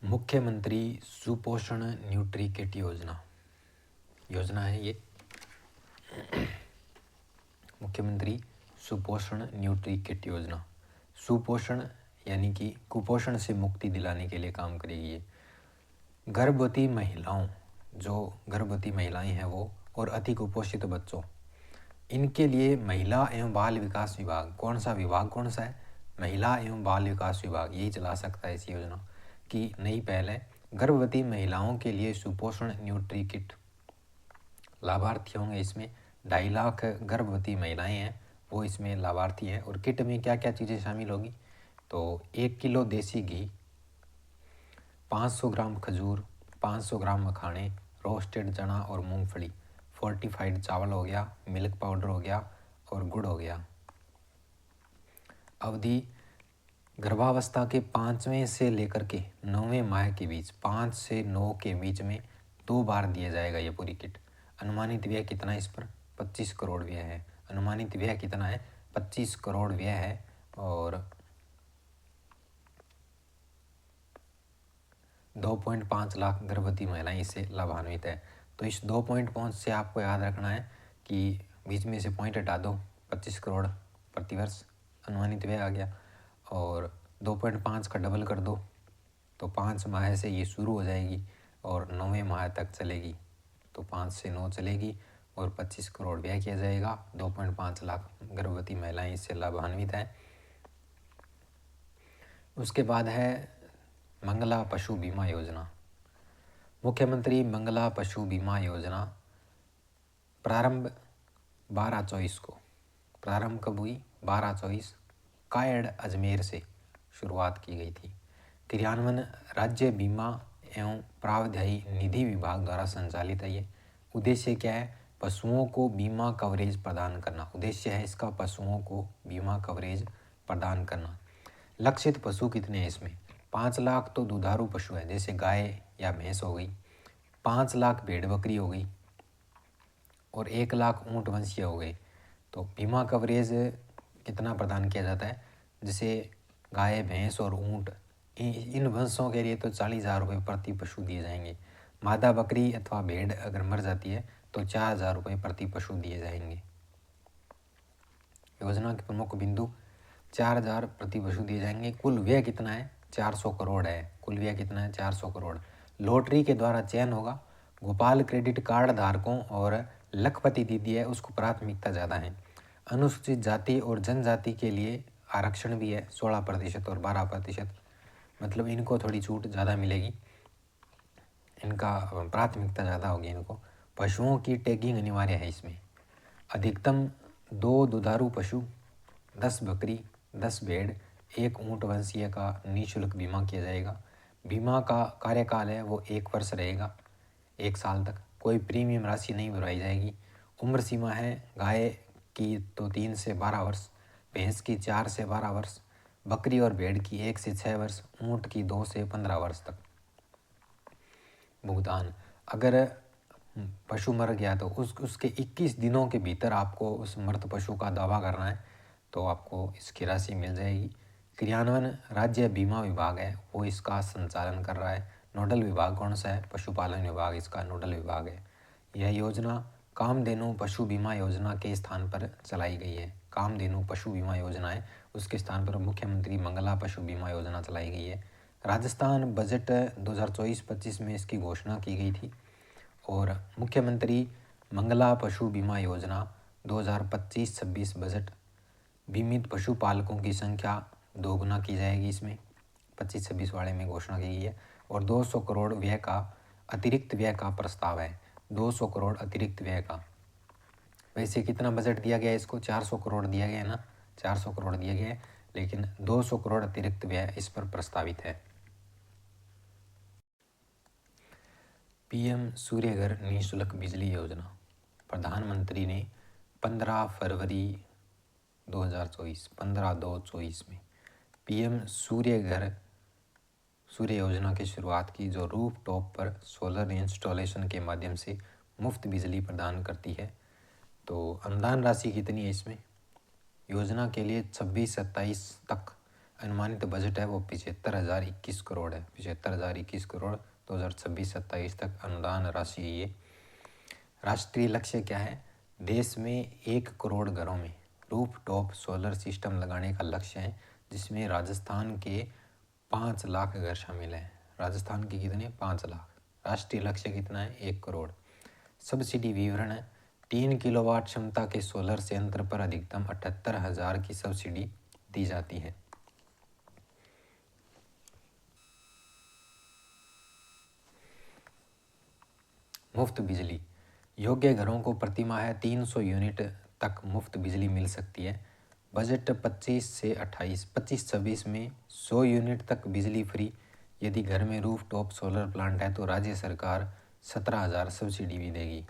मुख्यमंत्री सुपोषण nutri kit योजना है ये। मुख्यमंत्री सुपोषण न्यूट्री किट योजना, सुपोषण यानी कि कुपोषण से मुक्ति दिलाने के लिए काम करेगी ये। गर्भवती महिलाओं, जो गर्भवती महिलाएं हैं वो, और अति कुपोषित बच्चों, इनके लिए महिला एवं बाल विकास विभाग, कौन सा है, महिला एवं बाल विकास विभाग, यही चला सकता है इस योजना की। नई पहल है, गर्भवती महिलाओं के लिए सुपोषण न्यूट्री किट। लाभार्थी होंगे इसमें 2.5 लाख गर्भवती महिलाएं हैं वो इसमें लाभार्थी हैं। और किट में क्या क्या चीज़ें शामिल होगी, तो 1 किलो देसी घी, 500 ग्राम खजूर, 500 ग्राम मखाने, रोस्टेड चना और मूंगफली, फोर्टिफाइड चावल हो गया, मिल्क पाउडर हो गया और गुड़ हो गया। अवधि गर्भावस्था के 5वें से लेकर के 9वें माह के बीच, 5 से 9 के बीच में 2 बार दिया जाएगा ये पूरी किट। अनुमानित व्यय कितना है इस पर, 25 करोड़ व्यय है। अनुमानित व्यय कितना है, 25 करोड़ व्यय है। और 2.5 लाख गर्भवती महिलाएं इससे लाभान्वित है। तो इस 2.5 से आपको याद रखना है कि बीच में से पॉइंट हटा दो, 25 करोड़ प्रतिवर्ष अनुमानित व्यय आ गया, और 2.5 का डबल कर दो तो 5 माह से ये शुरू हो जाएगी और 9वें माह तक चलेगी। तो 5 से 9 चलेगी और 25 करोड़ व्यय किया जाएगा। 2.5 लाख गर्भवती महिलाएं इससे लाभान्वित हैं। उसके बाद है मंगला पशु बीमा योजना। मुख्यमंत्री मंगला पशु बीमा योजना प्रारंभ 12/24 को, प्रारंभ कब हुई, 12/24, कायड़ अजमेर से शुरुआत की गई थी। क्रियान्वयन राज्य बीमा एवं प्रावधायी निधि विभाग द्वारा संचालित है ये। उद्देश्य क्या है, पशुओं को बीमा कवरेज प्रदान करना। उद्देश्य है इसका पशुओं को बीमा कवरेज प्रदान करना। लक्षित पशु कितने हैं इसमें, 5 लाख तो दुधारू पशु है, जैसे गाय या भैंस हो गई, 5 लाख भेड़ बकरी हो गई और 1 लाख ऊँट वंशीय हो गए। तो बीमा कवरेज कितना प्रदान किया जाता है, जैसे गाय भैंस और ऊँट, इन वंशों के लिए तो 40,000 रुपये प्रति पशु दिए जाएंगे। मादा बकरी अथवा भेड़ अगर मर जाती है तो 4,000 रुपये प्रति पशु दिए जाएंगे। योजना के प्रमुख बिंदु, 4,000 प्रति पशु दिए जाएंगे। कुल व्यय कितना है, 400 करोड़ है। कुल व्यय कितना है, 400 करोड़। लॉटरी के द्वारा चयन होगा। गोपाल क्रेडिट कार्ड धारकों और लखपति दीदी है उसको प्राथमिकता ज़्यादा है। अनुसूचित जाति और जनजाति के लिए आरक्षण भी है 16% और 12%, मतलब इनको थोड़ी छूट ज़्यादा मिलेगी, इनका प्राथमिकता ज़्यादा होगी इनको। पशुओं की टैगिंग अनिवार्य है इसमें। अधिकतम 2 दुधारू पशु, 10 बकरी, 10 भेड़, 1 ऊँट वंशीय का निःशुल्क बीमा किया जाएगा। बीमा का कार्यकाल है वो 1 वर्ष रहेगा, 1 साल तक। कोई प्रीमियम राशि नहीं भरवाई जाएगी। उम्र सीमा है गाय की तो 3 से 12 वर्ष, भैंस की 4 से 12 वर्ष, बकरी और भेड़ की 1 से 6 वर्ष, ऊँट की 2 से 15 वर्ष तक। भुगतान, अगर पशु मर गया तो उसके 21 दिनों के भीतर आपको उस मृत पशु का दावा करना है तो आपको इसकी राशि मिल जाएगी। क्रियान्वयन राज्य बीमा विभाग है वो इसका संचालन कर रहा है। नोडल विभाग कौन सा है, पशुपालन विभाग इसका नोडल विभाग है। यह योजना कामधेनु पशु बीमा योजना के स्थान पर चलाई गई है। कामधेनु पशु बीमा योजना है उसके स्थान पर मुख्यमंत्री मंगला पशु बीमा योजना चलाई गई है। राजस्थान बजट 2024-25 में इसकी घोषणा की गई थी और मुख्यमंत्री मंगला पशु बीमा योजना 2025-26 बजट बीमित पशुपालकों की संख्या दोगुना की जाएगी। इसमें 25-26 वाले में घोषणा की गई है और 200 करोड़ व्यय का अतिरिक्त व्यय का प्रस्ताव है। 200 करोड़ अतिरिक्त व्यय का। वैसे कितना बजट दिया गया है इसको, 400 करोड़ दिया गया है ना, 400 करोड़ दिया गया है, लेकिन 200 करोड़ अतिरिक्त व्यय इस पर प्रस्तावित है। पीएम सूर्यघर निःशुल्क बिजली योजना, प्रधानमंत्री ने 15 फरवरी 2024, 15/2/24 में पीएम सूर्य योजना की शुरुआत की, जो रूफ टॉप पर सोलर इंस्टॉलेशन के माध्यम से मुफ्त बिजली प्रदान करती है। तो अनुदान राशि कितनी है इसमें, योजना के लिए 26-27 तक अनुमानित बजट है वो 75,021 करोड़ है। 75,021 करोड़ 2026-27 तक अनुदान राशि है ये। राष्ट्रीय लक्ष्य क्या है? देश में 1 करोड़ घरों में रूफ टॉप सोलर सिस्टम लगाने का लक्ष्य है, जिसमें राजस्थान के 5 लाख घर शामिल हैं। राजस्थान के कितने? 5 लाख। राष्ट्रीय लक्ष्य कितना है? 1 करोड़। सब्सिडी विवरण है। 3 किलोवाट क्षमता के सोलर संयंत्र पर अधिकतम 78,000 की सब्सिडी दी जाती है। मुफ्त बिजली। योग्य घरों को प्रतिमाह 300 यूनिट तक मुफ्त बिजली मिल सकती है। बजट 25-26 में 100 यूनिट तक बिजली फ्री। यदि घर में रूफ टॉप सोलर प्लांट है तो राज्य सरकार 17,000 सब्सिडी भी देगी।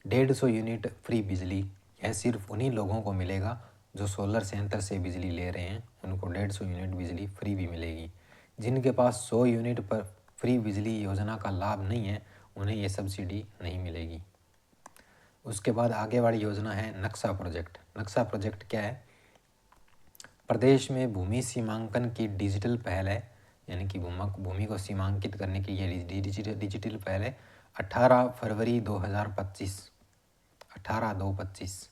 150 यूनिट फ्री बिजली, यह सिर्फ उन्हीं लोगों को मिलेगा जो सोलर संयंत्र से बिजली ले रहे हैं, उनको 150 यूनिट बिजली फ्री भी मिलेगी। जिनके पास 100 यूनिट पर फ्री बिजली योजना का लाभ नहीं है, उन्हें ये सब्सिडी नहीं मिलेगी। उसके बाद आगे वाली योजना है नक्शा प्रोजेक्ट। नक्शा प्रोजेक्ट क्या है? प्रदेश में भूमि सीमांकन की डिजिटल पहल है, यानी कि भूमि को सीमांकित करने की ये डिजिटल पहल है। 18 फरवरी 2025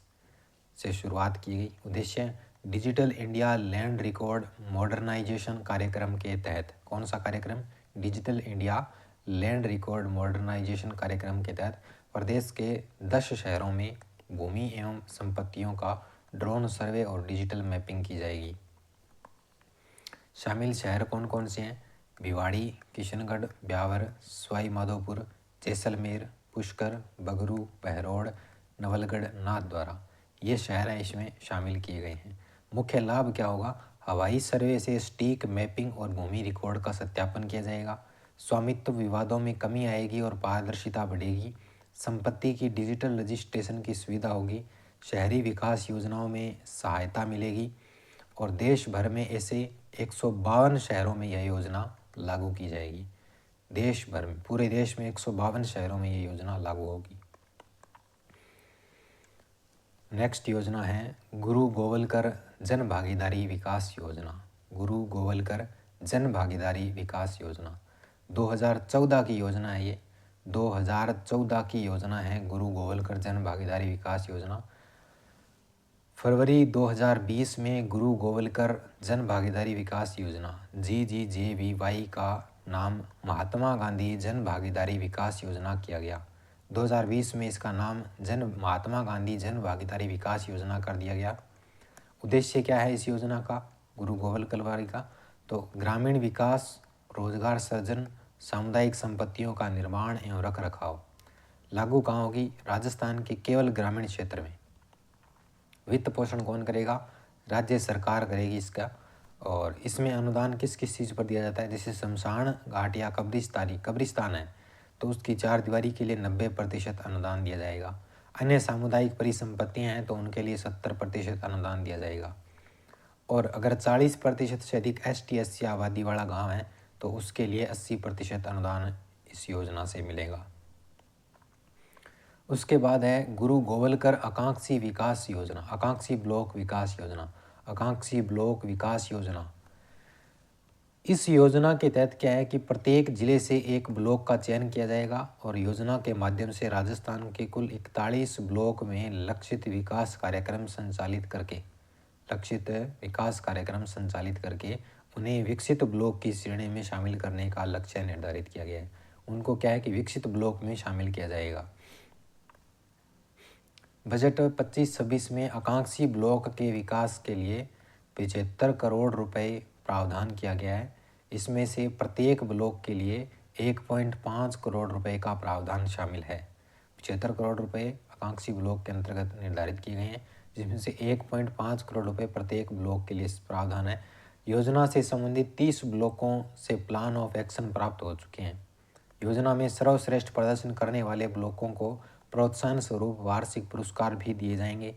से शुरुआत की गई। उद्देश्य digital India land record modernisation कार्यक्रम के तहत। कौन सा कार्यक्रम? Digital India land record modernisation कार्यक्रम के तहत प्रदेश के 10 शहरों में भूमि एवं संपत्तियों का ड्रोन सर्वे और डिजिटल मैपिंग की जाएगी। शामिल शहर कौन कौन से हैं? भिवाड़ी, किशनगढ़, ब्यावर, सवाई माधोपुर, जैसलमेर, पुष्कर, बगरू, बहरोड़, नवलगढ़, नाथद्वारा, ये शहर हैं इसमें शामिल किए गए हैं। मुख्य लाभ क्या होगा? हवाई सर्वे से सटीक मैपिंग और भूमि रिकॉर्ड का सत्यापन किया जाएगा। स्वामित्व विवादों में कमी आएगी और पारदर्शिता बढ़ेगी। संपत्ति की डिजिटल रजिस्ट्रेशन की सुविधा होगी। शहरी विकास योजनाओं में सहायता मिलेगी और देश भर में ऐसे 152 शहरों में यह योजना लागू की जाएगी। देश भर में, पूरे देश में 152 शहरों में यह योजना लागू होगी। नेक्स्ट योजना है गुरु गोवलकर जन भागीदारी विकास योजना। गुरु गोवलकर जन भागीदारी विकास योजना 2014 की योजना है ये। 2014 की योजना है गुरु गोवलकर जन भागीदारी विकास योजना। फरवरी 2020 में गुरु गोवलकर जन भागीदारी विकास योजना GGJVY का नाम महात्मा गांधी जन भागीदारी विकास योजना किया गया। 2020 में इसका नाम महात्मा गांधी जन भागीदारी विकास योजना कर दिया गया। उद्देश्य क्या है इस योजना का, गुरु गोवलकर का? तो ग्रामीण विकास, रोजगार सृजन, सामुदायिक संपत्तियों का निर्माण एवं रख रखाव। लागू कहाँ होगी? राजस्थान के केवल ग्रामीण क्षेत्र में। वित्त पोषण कौन करेगा? राज्य सरकार करेगी इसका। और इसमें अनुदान किस किस चीज़ पर दिया जाता है? जैसे शमशान घाट या कब्रिस्तान है तो उसकी 4 दीवारी के लिए 90% अनुदान दिया जाएगा। अन्य सामुदायिक परिसंपत्तियां हैं तो उनके लिए 70% अनुदान दिया जाएगा। और अगर 40% से अधिक ST/SC आबादी वाला गांव है तो उसके लिए 80% अनुदान इस योजना से मिलेगा। उसके बाद है गुरु गोवलकर आकांक्षी विकास योजना, आकांक्षी ब्लॉक विकास योजना। आकांक्षी ब्लॉक विकास योजना, इस योजना के तहत क्या है कि प्रत्येक जिले से एक ब्लॉक का चयन किया जाएगा और योजना के माध्यम से राजस्थान के कुल 41 ब्लॉक में लक्षित विकास कार्यक्रम संचालित करके उन्हें विकसित ब्लॉक की श्रेणी में शामिल करने का लक्ष्य निर्धारित किया गया है। उनको क्या है कि विकसित ब्लॉक में शामिल किया जाएगा। बजट 25-26 में आकांक्षी ब्लॉक के विकास के लिए 75 करोड़ रुपए प्रावधान किया गया है। इसमें से प्रत्येक ब्लॉक के लिए 1.5 करोड़ रुपए का प्रावधान शामिल है। 75 करोड़ रुपए आकांक्षी ब्लॉक के अंतर्गत निर्धारित किए गए हैं, जिसमें से 1.5 करोड़ रुपए प्रत्येक ब्लॉक के लिए प्रावधान है। योजना से संबंधित 30 ब्लॉकों से प्लान ऑफ एक्शन प्राप्त हो चुके हैं। योजना में सर्वश्रेष्ठ प्रदर्शन करने वाले ब्लॉकों को प्रोत्साहन स्वरूप वार्षिक पुरस्कार भी दिए जाएंगे।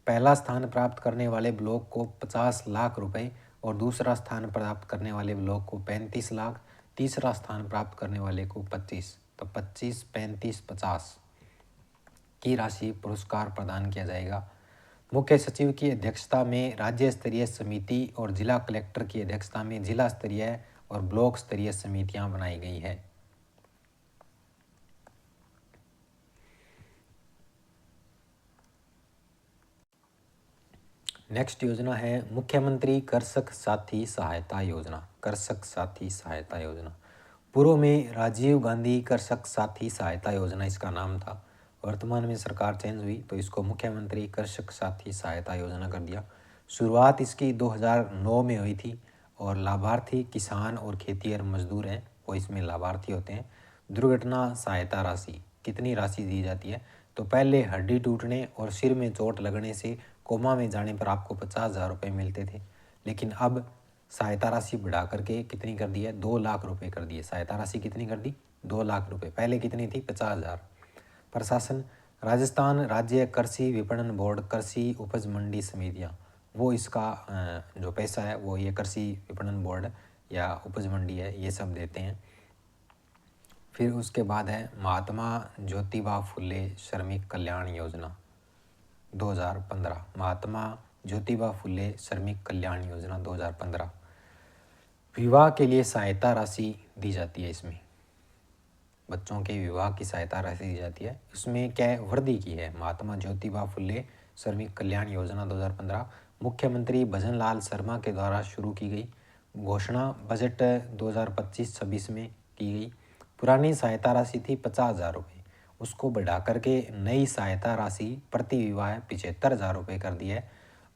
पहला स्थान प्राप्त करने वाले ब्लॉक को 50 लाख रुपए और दूसरा स्थान प्राप्त करने वाले ब्लॉक को 35 लाख, तीसरा स्थान प्राप्त करने वाले को 25, तो 25, 35, 50 की राशि पुरस्कार प्रदान किया जाएगा। मुख्य सचिव की अध्यक्षता में राज्य स्तरीय समिति और जिला कलेक्टर की अध्यक्षता में जिला स्तरीय और ब्लॉक स्तरीय समितियां बनाई गई है। नेक्स्ट योजना है मुख्यमंत्री कृषक साथी सहायता योजना। कृषक साथी सहायता योजना पूर्व में राजीव गांधी कृषक साथी सहायता योजना इसका नाम था। वर्तमान में सरकार चेंज हुई तो इसको मुख्यमंत्री कृषक साथी सहायता योजना कर दिया। शुरुआत इसकी 2009 में हुई थी और लाभार्थी किसान और खेतिहर मजदूर हैं वो इसमें लाभार्थी होते हैं। दुर्घटना सहायता राशि कितनी राशि दी जाती है, तो पहले हड्डी टूटने और सिर में चोट लगने से कोमा में जाने पर आपको 50,000 रुपये मिलते थे, लेकिन अब सहायता राशि बढ़ा करके कितनी कर दी है, 2 लाख रुपए कर दी है। सहायता राशि कितनी कर दी, 2 लाख रुपए, पहले कितनी थी, 50,000। प्रशासन राजस्थान राज्य कृषि विपणन बोर्ड, कृषि उपज मंडी समितियाँ, वो इसका जो पैसा है वो ये कृषि विपणन बोर्ड या उपज मंडी है ये सब देते हैं। फिर उसके बाद है महात्मा ज्योतिबा फुले श्रमिक कल्याण योजना 2015। महात्मा ज्योतिबा फुले श्रमिक कल्याण योजना 2015 विवाह के लिए सहायता राशि दी जाती है। इसमें बच्चों के विवाह की सहायता राशि दी जाती है। इसमें क्या है, वृद्धि की है। महात्मा ज्योतिबा फुले श्रमिक कल्याण योजना 2015 मुख्यमंत्री भजन लाल शर्मा के द्वारा शुरू की गई। घोषणा बजट 2025-26 में की गई। पुरानी सहायता राशि थी 50,000 रुपये, उसको बढ़ा करके नई सहायता राशि प्रति विवाह 75,000 रुपये कर दी है।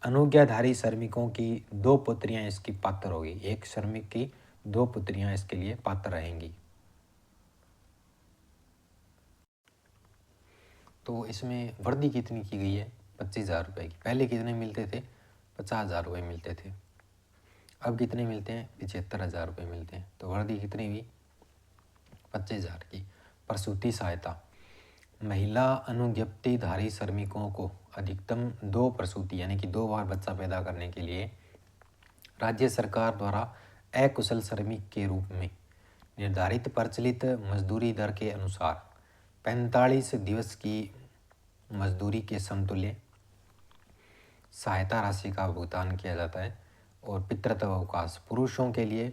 अनुज्ञाधारी श्रमिकों की 2 पुत्रियां इसकी पात्र होगी। एक श्रमिक की 2 पुत्रियां इसके लिए पात्र रहेंगी। तो इसमें वृद्धि कितनी की गई है, 25,000 रुपये की। पहले कितने मिलते थे, 50,000 रुपये मिलते थे, अब कितने मिलते हैं, 75,000 रुपये मिलते हैं। तो वृद्धि कितनी हुई, 25,000 की। प्रसूति सहायता महिला अनुज्ञप्तिधारी श्रमिकों को अधिकतम 2 प्रसूति यानी कि 2 बार बच्चा पैदा करने के लिए राज्य सरकार द्वारा अकुशल श्रमिक के रूप में निर्धारित प्रचलित मजदूरी दर के अनुसार 45 दिवस की मजदूरी के समतुल्य सहायता राशि का भुगतान किया जाता है। और पितृत्व अवकाश पुरुषों के लिए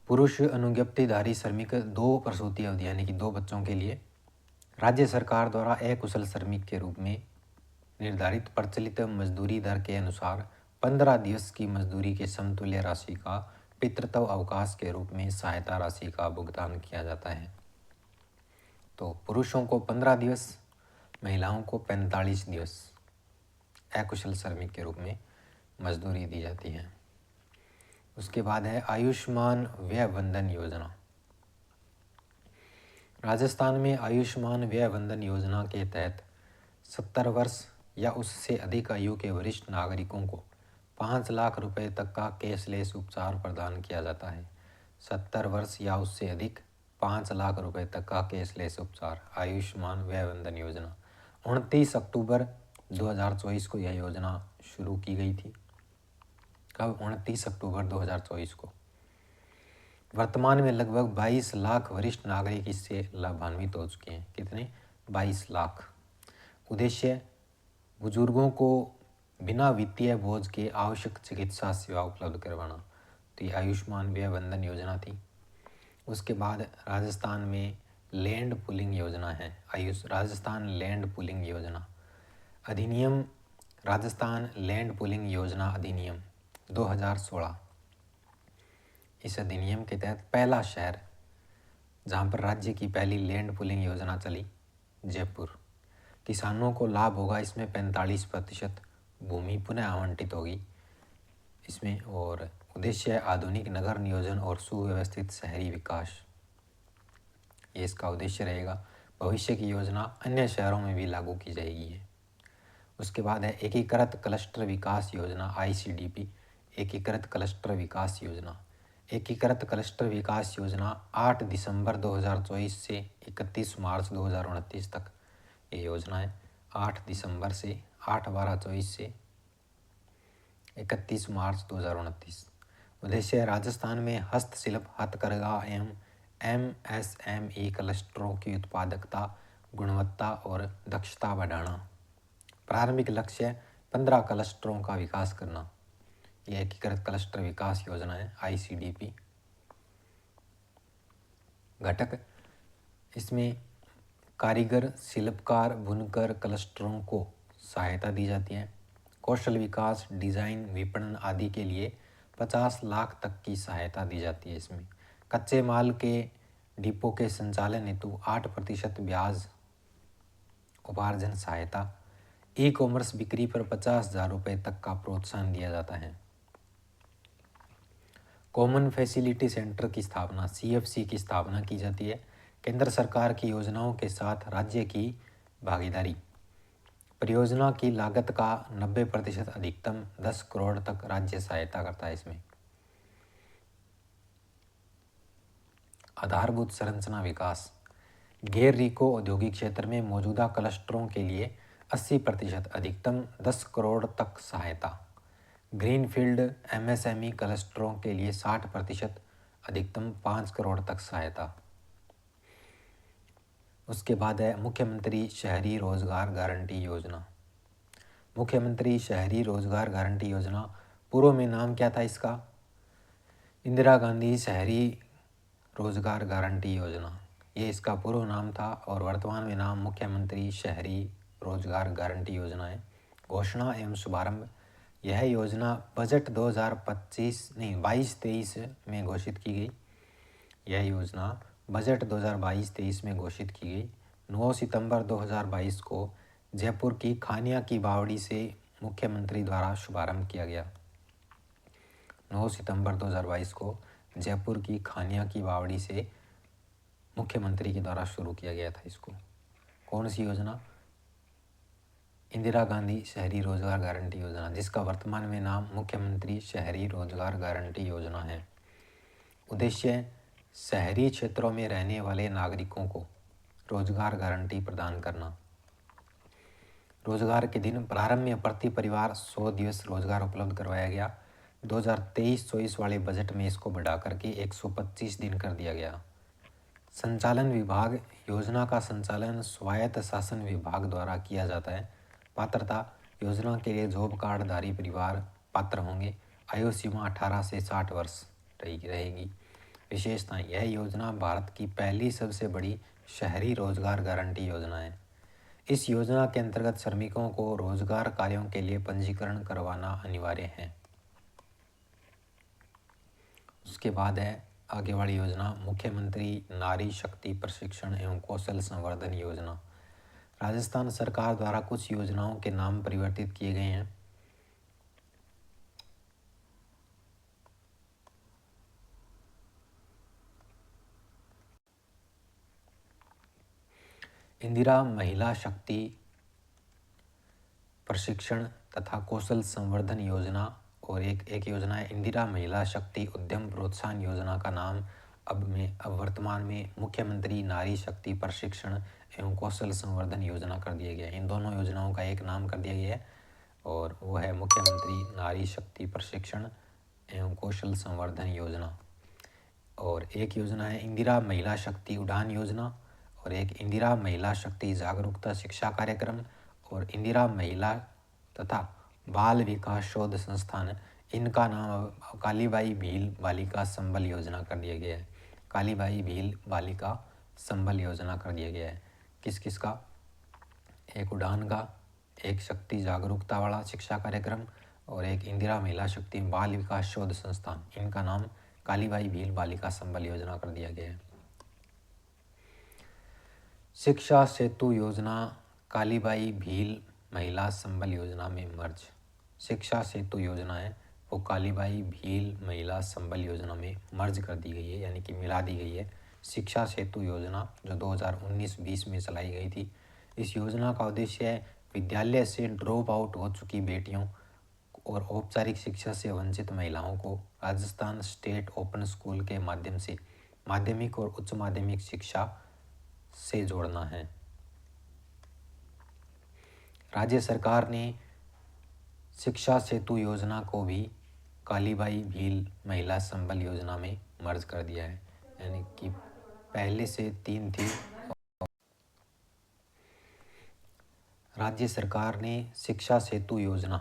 पुरुष अनुज्ञप्तिधारी श्रमिक 2 प्रसूति अवधि यानी कि 2 बच्चों के लिए राज्य सरकार द्वारा अकुशल श्रमिक के रूप में निर्धारित प्रचलित मजदूरी दर के अनुसार 15 दिवस की मजदूरी के समतुल्य राशि का पितृत्व अवकाश के रूप में सहायता राशि का भुगतान किया जाता है। तो पुरुषों को 15 दिवस, महिलाओं को 45 दिवस अकुशल श्रमिक के रूप में मजदूरी दी जाती है। उसके बाद है आयुष्मान व्यय वंदन योजना। राजस्थान में आयुष्मान व्यय वंदन योजना के तहत 70 वर्ष या उससे अधिक आयु के वरिष्ठ नागरिकों को 5 लाख रुपए तक का कैशलेस उपचार प्रदान किया जाता है। 70 वर्ष या उससे अधिक 5 लाख रुपए तक का कैशलेस उपचार, आयुष्मान व्यय वंदन योजना। 29 अक्टूबर 2024 को यह योजना शुरू की गई थी। कब, 29 अक्टूबर 2024 को। वर्तमान में लगभग 22 लाख वरिष्ठ नागरिक इससे लाभान्वित हो चुके हैं। कितने, 22 लाख। उद्देश्य बुजुर्गों को बिना वित्तीय बोझ के आवश्यक चिकित्सा सेवा उपलब्ध करवाना। तो ये आयुष्मान व्यय वंदन योजना थी। उसके बाद राजस्थान में लैंड पूलिंग योजना है। राजस्थान लैंड पूलिंग योजना अधिनियम, राजस्थान लैंड पूलिंग योजना अधिनियम 2016। इस अधिनियम के तहत पहला शहर जहाँ पर राज्य की पहली लैंड पूलिंग योजना चली, जयपुर। किसानों को लाभ होगा इसमें, 45% भूमि पुनः आवंटित होगी इसमें। और उद्देश्य है आधुनिक नगर नियोजन और सुव्यवस्थित शहरी विकास, ये इसका उद्देश्य रहेगा। भविष्य की योजना अन्य शहरों में भी लागू की जाएगी है। उसके बाद है एकीकृत क्लस्टर विकास योजना, ICDP, एकीकृत क्लस्टर विकास योजना। एकीकृत क्लस्टर विकास योजना 8 दिसंबर 2024 से 31 मार्च 2029 तक ये योजना है। 8 दिसंबर से 8/12/24 से 31 मार्च 2029। उद्देश्य राजस्थान में हस्तशिल्प, हथकरघा एवं MSME क्लस्टरों की उत्पादकता, गुणवत्ता और दक्षता बढ़ाना। प्रारंभिक लक्ष्य 15 क्लस्टरों का विकास करना। यह एकीकृत क्लस्टर विकास योजना है, ICDP घटक। इसमें कारीगर, शिल्पकार, बुनकर क्लस्टरों को सहायता दी जाती है। कौशल विकास, डिज़ाइन, विपणन आदि के लिए 50 लाख तक की सहायता दी जाती है। इसमें कच्चे माल के डिपो के संचालन हेतु 8% ब्याज उपार्जन सहायता। ई कॉमर्स बिक्री पर 50,000 रुपये तक का प्रोत्साहन दिया जाता है। कॉमन फैसिलिटी सेंटर की स्थापना, CFC की स्थापना की जाती है। केंद्र सरकार की योजनाओं के साथ राज्य की भागीदारी। परियोजना की लागत का 90% अधिकतम 10 करोड़ तक राज्य सहायता करता है। इसमें आधारभूत संरचना विकास, गैर रिको औद्योगिक क्षेत्र में मौजूदा क्लस्टरों के लिए 80% अधिकतम 10 करोड़ तक सहायता। ग्रीनफील्ड MSME क्लस्टरों के लिए 60% अधिकतम 5 करोड़ तक सहायता। उसके बाद है मुख्यमंत्री शहरी रोजगार गारंटी योजना। मुख्यमंत्री शहरी रोजगार गारंटी योजना, पूर्व में नाम क्या था इसका? इंदिरा गांधी शहरी रोजगार गारंटी योजना, ये इसका पूर्व नाम था और वर्तमान में नाम मुख्यमंत्री शहरी रोजगार गारंटी योजना है। घोषणा एवं शुभारंभ, यह योजना बजट 22-23 में घोषित की गई। यह योजना बजट 2022-23 में घोषित की गई। 9 सितंबर 2022 को जयपुर की खानिया की बावड़ी से मुख्यमंत्री द्वारा शुभारंभ किया गया। 9 सितंबर 2022 को जयपुर की खानिया की बावड़ी से मुख्यमंत्री के द्वारा शुरू किया गया था इसको। कौन सी योजना? इंदिरा गांधी शहरी रोजगार गारंटी योजना, जिसका वर्तमान में नाम मुख्यमंत्री शहरी रोजगार गारंटी योजना है। उद्देश्य शहरी क्षेत्रों में रहने वाले नागरिकों को रोजगार गारंटी प्रदान करना। रोजगार के दिन प्रारंभ में प्रति परिवार 100 दिवस रोजगार उपलब्ध करवाया गया। 2023-24 वाले बजट में इसको बढ़ा करके 125 दिन कर दिया गया। संचालन विभाग, योजना का संचालन स्वायत्त शासन विभाग द्वारा किया जाता है। पात्रता, योजना के लिए जॉब कार्डधारी परिवार पात्र होंगे। आयु सीमा 18 से 60 वर्ष रहेगी। विशेषता, यह योजना भारत की पहली सबसे बड़ी शहरी रोजगार गारंटी योजना है। इस योजना के अंतर्गत श्रमिकों को रोजगार कार्यों के लिए पंजीकरण करवाना अनिवार्य है। उसके बाद है आगे वाली योजना, मुख्यमंत्री नारी शक्ति प्रशिक्षण एवं कौशल संवर्धन योजना। राजस्थान सरकार द्वारा कुछ योजनाओं के नाम परिवर्तित किए गए हैं। इंदिरा महिला शक्ति प्रशिक्षण तथा कौशल संवर्धन योजना, और एक योजना है इंदिरा महिला शक्ति उद्यम प्रोत्साहन योजना का नाम अब वर्तमान में मुख्यमंत्री नारी शक्ति प्रशिक्षण एवं कौशल संवर्धन योजना कर दिया गया है। इन दोनों योजनाओं का एक नाम कर दिया गया है और वो है मुख्यमंत्री नारी शक्ति प्रशिक्षण एवं कौशल संवर्धन योजना। और एक योजना है इंदिरा महिला शक्ति उड़ान योजना, और एक इंदिरा महिला शक्ति जागरूकता शिक्षा कार्यक्रम, और इंदिरा महिला तथा बाल विकास शोध संस्थान। इनका नाम अब कालीबाई भील बालिका संबल योजना कर दिया गया है। कालीबाई भील बालिका संबल योजना कर दिया गया है। किस किस का? एक उड़ान का, एक शक्ति जागरूकता वाला शिक्षा कार्यक्रम, और एक इंदिरा महिला शक्ति बाल विकास शोध संस्थान। इनका नाम कालीबाई भील बालिका संबल योजना कर दिया गया है। शिक्षा सेतु योजना कालीबाई भील महिला संबल योजना में मर्ज। शिक्षा सेतु योजना है वो कालीबाई भील महिला संबल योजना में मर्ज कर दी गई है, यानी कि मिला दी गई है। शिक्षा सेतु योजना जो 2019-20 में चलाई गई थी। इस योजना का उद्देश्य है विद्यालय से ड्रॉप आउट हो चुकी बेटियों और औपचारिक शिक्षा से वंचित महिलाओं को राजस्थान स्टेट ओपन स्कूल के माध्यम से माध्यमिक और उच्च माध्यमिक शिक्षा से जोड़ना है। राज्य सरकार ने शिक्षा सेतु योजना को भी कालीबाई भील महिला संबल योजना में मर्ज कर दिया है, यानी कि पहले से 3 थी। राज्य सरकार ने शिक्षा सेतु योजना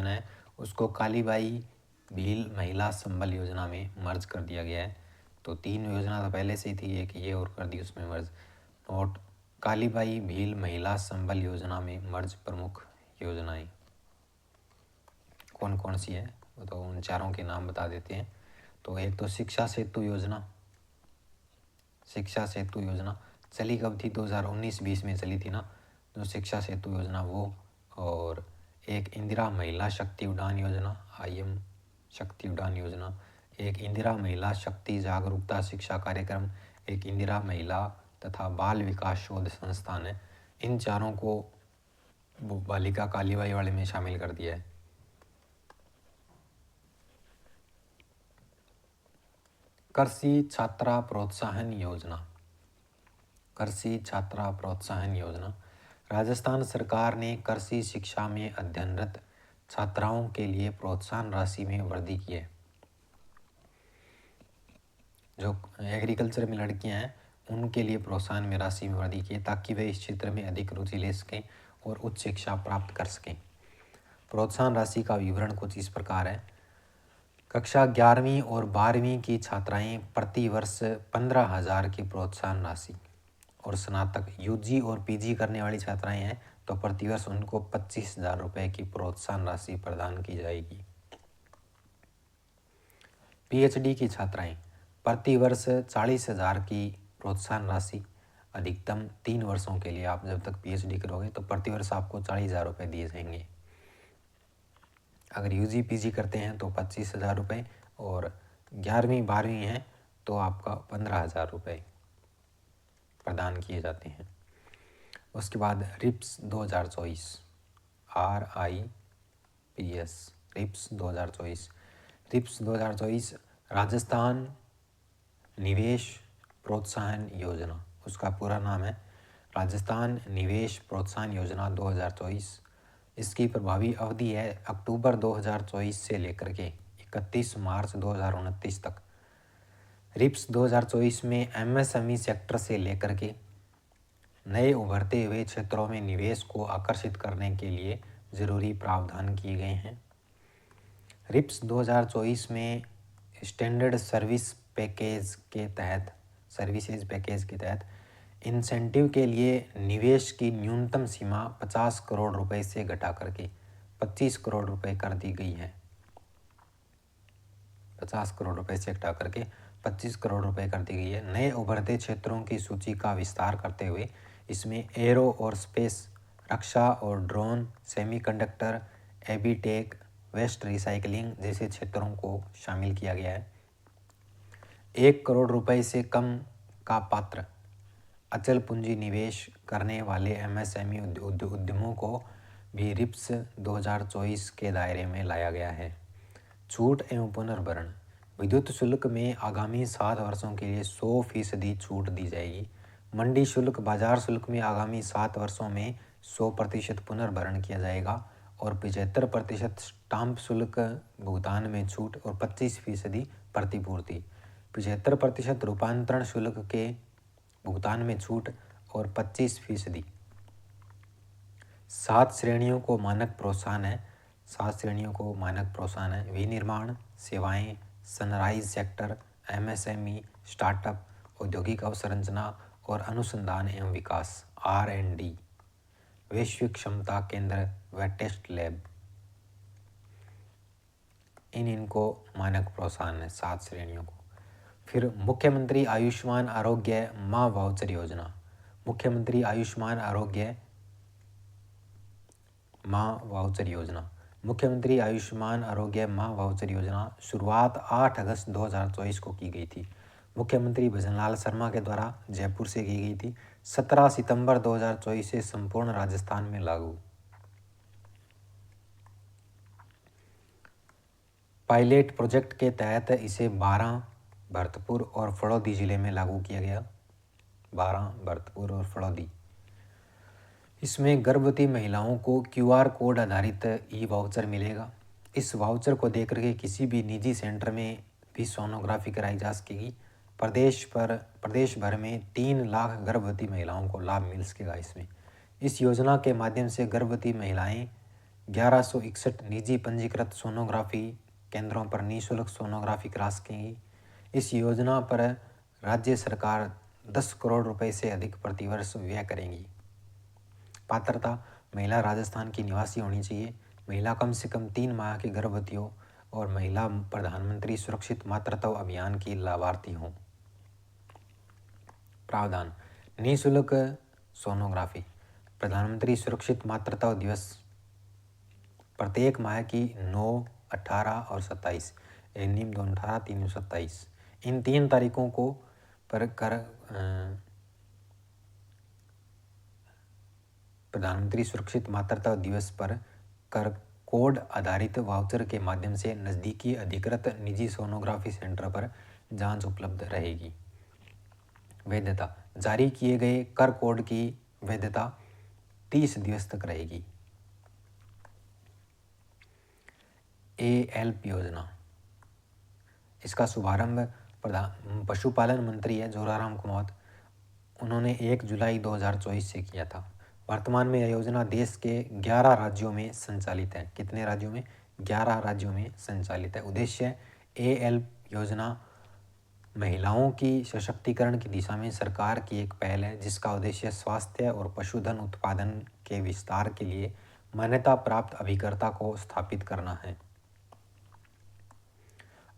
है उसको कालीबाई भील महिला संबल योजना में मर्ज कर दिया गया है। तो 3 योजना तो पहले से ही थी, एक ये और कर दी उसमें मर्ज। नोट, कालीबाई भील महिला संबल योजना में मर्ज प्रमुख योजनाएं कौन कौन सी है, तो उन चारों के नाम बता देते हैं। तो एक तो शिक्षा सेतु योजना चली कब थी, 2019-20 में चली थी ना, जो शिक्षा सेतु योजना वो। और एक इंदिरा महिला शक्ति उड़ान योजना, IM शक्ति उड़ान योजना। एक इंदिरा महिला शक्ति जागरूकता शिक्षा कार्यक्रम, एक इंदिरा महिला तथा बाल विकास शोध संस्थान है। इन चारों को बालिका कालीबाई वाले में शामिल कर दिया है। कृषि छात्रा प्रोत्साहन योजना, राजस्थान सरकार ने कृषि शिक्षा में अध्ययनरत छात्राओं के लिए प्रोत्साहन राशि में वृद्धि की है। जो एग्रीकल्चर में लड़कियां हैं उनके लिए प्रोत्साहन में राशि में वृद्धि की है, ताकि वे इस क्षेत्र में अधिक रुचि ले सकें और उच्च शिक्षा प्राप्त कर सकें। प्रोत्साहन राशि का विवरण कुछ इस प्रकार है। कक्षा 11वीं और 12वीं की छात्राएं प्रति वर्ष 15,000 की प्रोत्साहन राशि, और स्नातक UG और PG करने वाली छात्राएं हैं तो प्रतिवर्ष उनको 25,000 रुपये की प्रोत्साहन राशि प्रदान की जाएगी। PhD की छात्राएं प्रति वर्ष 40,000 की प्रोत्साहन राशि, अधिकतम 3 वर्षों के लिए। आप जब तक PhD करोगे तो प्रति वर्ष आपको 40,000 रुपये दिए जाएंगे। अगर UG PG करते हैं तो 25,000 रुपये, और 11वीं 12वीं है तो आपका 15,000 रुपये प्रदान किए जाते हैं। उसके बाद RIPS 2024 RIPS 2024 राजस्थान निवेश प्रोत्साहन योजना, उसका पूरा नाम है राजस्थान निवेश प्रोत्साहन योजना 2024। इसकी प्रभावी अवधि है अक्टूबर 2024 से लेकर के 31 मार्च 2029 तक। RIPS 2024 में MSME सेक्टर से लेकर के नए उभरते हुए क्षेत्रों में निवेश को आकर्षित करने के लिए ज़रूरी प्रावधान किए गए हैं। RIPS 2024 में स्टैंडर्ड सर्विसेज पैकेज के तहत इंसेंटिव के लिए निवेश की न्यूनतम सीमा 50 करोड़ रुपए से घटा करके 25 करोड़ रुपए कर दी गई है। 50 करोड़ रुपए से घटा करके 25 करोड़ रुपए कर दी गई है। नए उभरते क्षेत्रों की सूची का विस्तार करते हुए इसमें एरो और स्पेस, रक्षा और ड्रोन, सेमीकंडक्टर, एबीटेक, वेस्ट रिसाइकलिंग जैसे क्षेत्रों को शामिल किया गया है। 1 करोड़ रुपए से कम का पात्र अचल पूंजी निवेश करने वाले MSME उद्यमों को भी RIPS 2024 के दायरे में लाया गया है। छूट एवं पुनर्भरण, विद्युत शुल्क में आगामी 7 वर्षों के लिए 100% छूट दी जाएगी। मंडी शुल्क, बाजार शुल्क में आगामी 7 वर्षों में 100% पुनर्भरण किया जाएगा, और 75% स्टाम्प शुल्क भुगतान में छूट और 25% प्रतिपूर्ति, 75% रूपांतरण शुल्क के भुगतान में छूट और 25%। 7 श्रेणियों को मानक प्रोत्साहन है। विनिर्माण, सेवाएं, सनराइज सेक्टर, MSME, स्टार्टअप, औद्योगिक अवसंरचना और अनुसंधान एवं विकास R&D, वैश्विक क्षमता केंद्र व टेस्ट लैब, इनको मानक प्रोत्साहन है 7 श्रेणियों को। फिर मुख्यमंत्री आयुष्मान आरोग्य माँ वाउचर योजना, मुख्यमंत्री आयुष्मान आरोग्य माँ वाउचर योजना शुरुआत 8 अगस्त 2024 को की गई थी। मुख्यमंत्री भजनलाल शर्मा के द्वारा जयपुर से की गई थी। 17 सितंबर 2024 से संपूर्ण राजस्थान में लागू। पायलट प्रोजेक्ट के तहत इसे 12 भरतपुर और फड़ौदी जिले में लागू किया गया। 12 भरतपुर और फड़ौदी। इसमें गर्भवती महिलाओं को QR कोड आधारित वाउचर मिलेगा। इस वाउचर को देकर के किसी भी निजी सेंटर में भी सोनोग्राफी कराई जा सकेगी। प्रदेश भर में 3 लाख गर्भवती महिलाओं को लाभ मिल सकेगा इसमें। इस योजना के माध्यम से गर्भवती महिलाएं 1161 निजी पंजीकृत सोनोग्राफी केंद्रों पर निःशुल्क सोनोग्राफी करा सकेंगी। इस योजना पर राज्य सरकार 10 करोड़ रुपए से अधिक प्रतिवर्ष व्यय करेंगी। पात्रता: महिला राजस्थान की निवासी होनी चाहिए, महिला कम से कम 3 माह की गर्भवती हो और महिला प्रधानमंत्री सुरक्षित मातृत्व अभियान की लाभार्थी हों। प्रावधान: निःशुल्क सोनोग्राफी। प्रधानमंत्री सुरक्षित मातृत्व दिवस प्रत्येक माह की 9, 18 और 27 नियम 218, 327 इन 3 तारीखों को पर कर प्रधानमंत्री सुरक्षित मातृत्व दिवस पर कर कोड आधारित वाउचर के माध्यम से नज़दीकी अधिकृत निजी सोनोग्राफी सेंटर पर जांच उपलब्ध रहेगी। वैधता: जारी किए गए कर कोड की वैधता 30 दिवस तक रहेगी। ALP योजना, इसका शुभारंभ पशुपालन मंत्री है जोराराम कुमावत, उन्होंने 1 जुलाई 2024 से किया था। वर्तमान में यह योजना देश के 11 राज्यों में संचालित है। कितने राज्यों में? 11 राज्यों में संचालित है। उद्देश्य: ALP योजना महिलाओं की सशक्तिकरण की दिशा में सरकार की एक पहल है जिसका उद्देश्य स्वास्थ्य और पशुधन उत्पादन के विस्तार के लिए मान्यता प्राप्त अभिकर्ता को स्थापित करना है।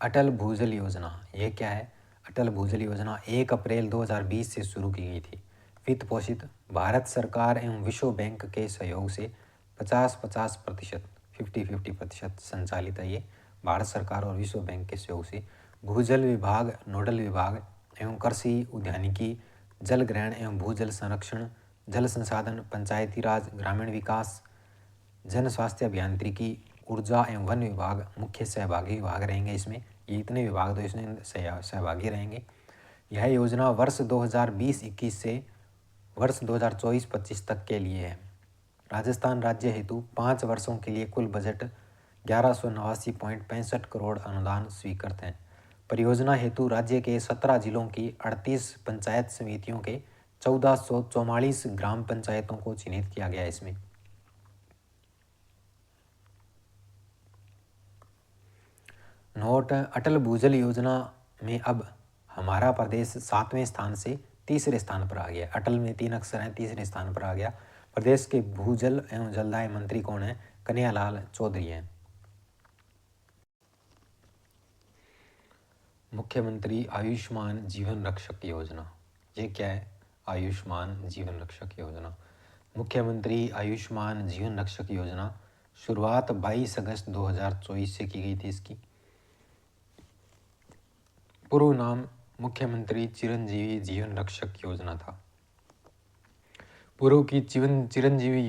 अटल भूजल योजना, ये क्या है? अटल भूजल योजना 1 अप्रैल 2020 से शुरू की गई थी। वित्त पोषित, भारत सरकार एवं विश्व बैंक के सहयोग से 50-50% 50-50% संचालित है। ये भारत सरकार और विश्व बैंक के सहयोग से भूजल विभाग, नोडल विभाग एवं कृषि, उद्यानिकी, जल ग्रहण एवं भूजल संरक्षण, जल संसाधन, पंचायती राज, ग्रामीण विकास, जन स्वास्थ्य अभियांत्रिकी, ऊर्जा एवं वन विभाग मुख्य सहभागी विभाग रहेंगे। इसमें ये इतने विभाग तो इसमें सहभागी रहेंगे। यह योजना वर्ष 2020-21 से वर्ष 2024-25 तक के लिए है। राजस्थान राज्य हेतु 5 वर्षों के लिए कुल बजट 1189.65 करोड़ अनुदान स्वीकृत हैं। परियोजना हेतु राज्य के 17 जिलों की 38 पंचायत समितियों के 1444 ग्राम पंचायतों को चिन्हित किया गया है। इसमें नोट: अटल भूजल योजना में अब हमारा प्रदेश 7वें स्थान से तीसरे स्थान पर आ गया। अटल में 3 अक्षर हैं, तीसरे स्थान पर आ गया। प्रदेश के भूजल एवं जलदाय मंत्री कौन है? कन्हैयालाल चौधरी हैं। मुख्यमंत्री आयुष्मान जीवन रक्षक योजना, ये क्या है? आयुष्मान जीवन रक्षक योजना, मुख्यमंत्री आयुष्मान जीवन रक्षक योजना शुरुआत 22 अगस्त 2024 से की गई थी। इसकी पूर्व नाम मुख्यमंत्री चिरंजीवी जीवन रक्षक योजना था। पूर्व की चिरंजीवी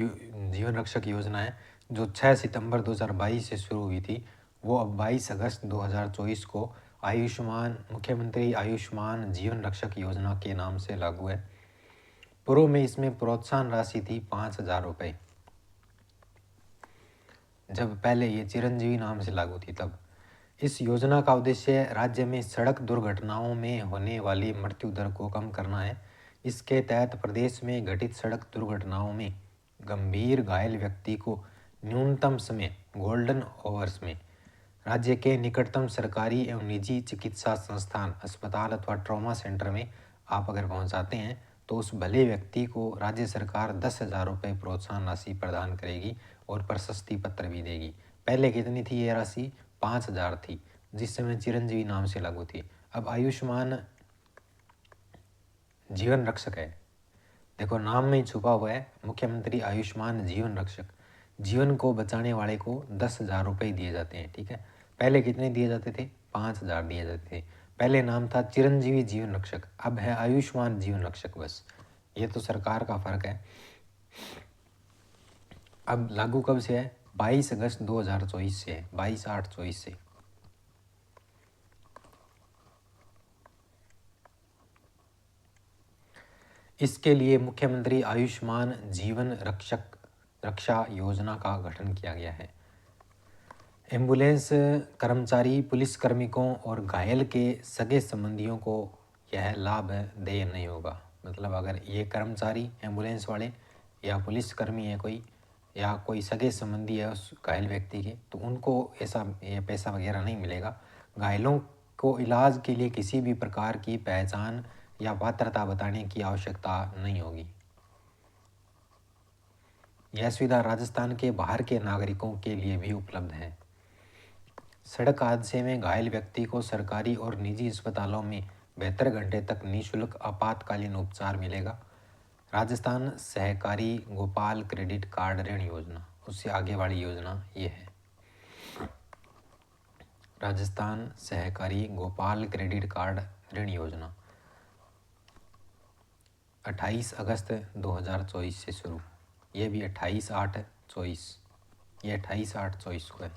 जीवन रक्षक योजना है जो 6 सितंबर 2022 से शुरू हुई थी, वो अब 22 अगस्त 2024 को मुख्यमंत्री आयुष्मान जीवन रक्षक योजना के नाम से लागू है। पूर्व में इसमें प्रोत्साहन राशि थी 5,000 रुपये, जब पहले ये चिरंजीवी नाम से लागू थी तब। इस योजना का उद्देश्य राज्य में सड़क दुर्घटनाओं में होने वाली मृत्यु दर को कम करना है। इसके तहत प्रदेश में घटित सड़क दुर्घटनाओं में गंभीर घायल व्यक्ति को न्यूनतम समय गोल्डन आवर्स में राज्य के निकटतम सरकारी एवं निजी चिकित्सा संस्थान, अस्पताल अथवा ट्रॉमा सेंटर में आप अगर पहुंचाते हैं तो उस भले व्यक्ति को राज्य सरकार 10,000 रुपये प्रोत्साहन राशि प्रदान करेगी और प्रशस्ति पत्र भी देगी। पहले कितनी थी ये राशि? 5,000 थी, जिस समय चिरंजीवी नाम से लागू थी। अब आयुष्मान जीवन रक्षक है, देखो नाम में ही छुपा हुआ है, मुख्यमंत्री आयुष्मान जीवन रक्षक। जीवन को बचाने वाले को 10,000 रुपये दिए जाते हैं, ठीक है। पहले कितने दिए जाते थे? 5,000 दिए जाते थे। पहले नाम था चिरंजीवी जीवन रक्षक, अब है आयुष्मान जीवन रक्षक। बस ये तो सरकार का फर्क है। अब लागू कब से है? 22 अगस्त 2024 से है, 22/8/24 से। इसके लिए मुख्यमंत्री आयुष्मान जीवन रक्षा योजना का गठन किया गया है। एम्बुलेंस कर्मचारी, पुलिस कार्मिकों और घायल के सगे संबंधियों को यह लाभ देय नहीं होगा। मतलब अगर ये कर्मचारी एम्बुलेंस वाले या पुलिसकर्मी है कोई, या कोई सगे संबंधी है उस घायल व्यक्ति के, तो उनको ऐसा ये पैसा वगैरह नहीं मिलेगा। घायलों को इलाज के लिए किसी भी प्रकार की पहचान या पात्रता बताने की आवश्यकता नहीं होगी। यह सुविधा राजस्थान के बाहर के नागरिकों के लिए भी उपलब्ध है। सड़क हादसे में घायल व्यक्ति को सरकारी और निजी अस्पतालों में 72 घंटे तक निःशुल्क आपातकालीन उपचार मिलेगा। राजस्थान सहकारी गोपाल क्रेडिट कार्ड ऋण योजना, उससे आगे वाली योजना ये है। राजस्थान सहकारी गोपाल क्रेडिट कार्ड ऋण योजना 28 अगस्त 2024 से शुरू। ये भी 28/8/24, ये 28/8/24 को है,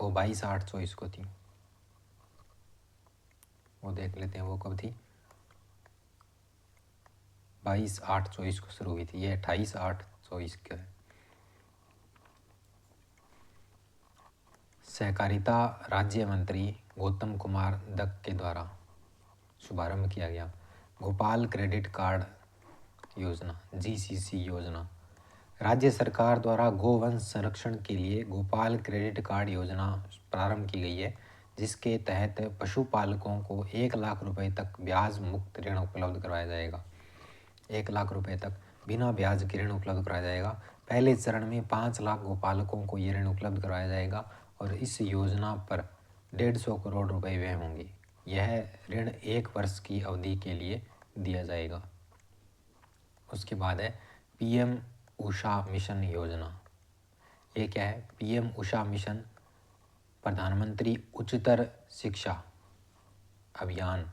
वो 22/8/24 को थी, वो देख लेते हैं वो कब थी। 22/8/24 को शुरू हुई थी, ये 28/8/24 का है। सहकारिता राज्य मंत्री गौतम कुमार दत्त के द्वारा शुभारंभ किया गया गोपाल क्रेडिट कार्ड योजना GCC योजना। राज्य सरकार द्वारा गोवंश संरक्षण के लिए गोपाल क्रेडिट कार्ड योजना प्रारंभ की गई है, जिसके तहत पशुपालकों को 1 लाख रुपए तक ब्याज मुक्त ऋण उपलब्ध करवाया जाएगा। 1 लाख रुपए तक बिना ब्याज के ऋण उपलब्ध कराया जाएगा। पहले चरण में 5 लाख गोपालकों को ये ऋण उपलब्ध करवाया जाएगा और इस योजना पर 150 करोड़ रुपए व्यय होंगे। यह ऋण 1 वर्ष की अवधि के लिए दिया जाएगा। उसके बाद है PM उषा मिशन योजना। ये क्या है? PM उषा मिशन प्रधानमंत्री उच्चतर शिक्षा अभियान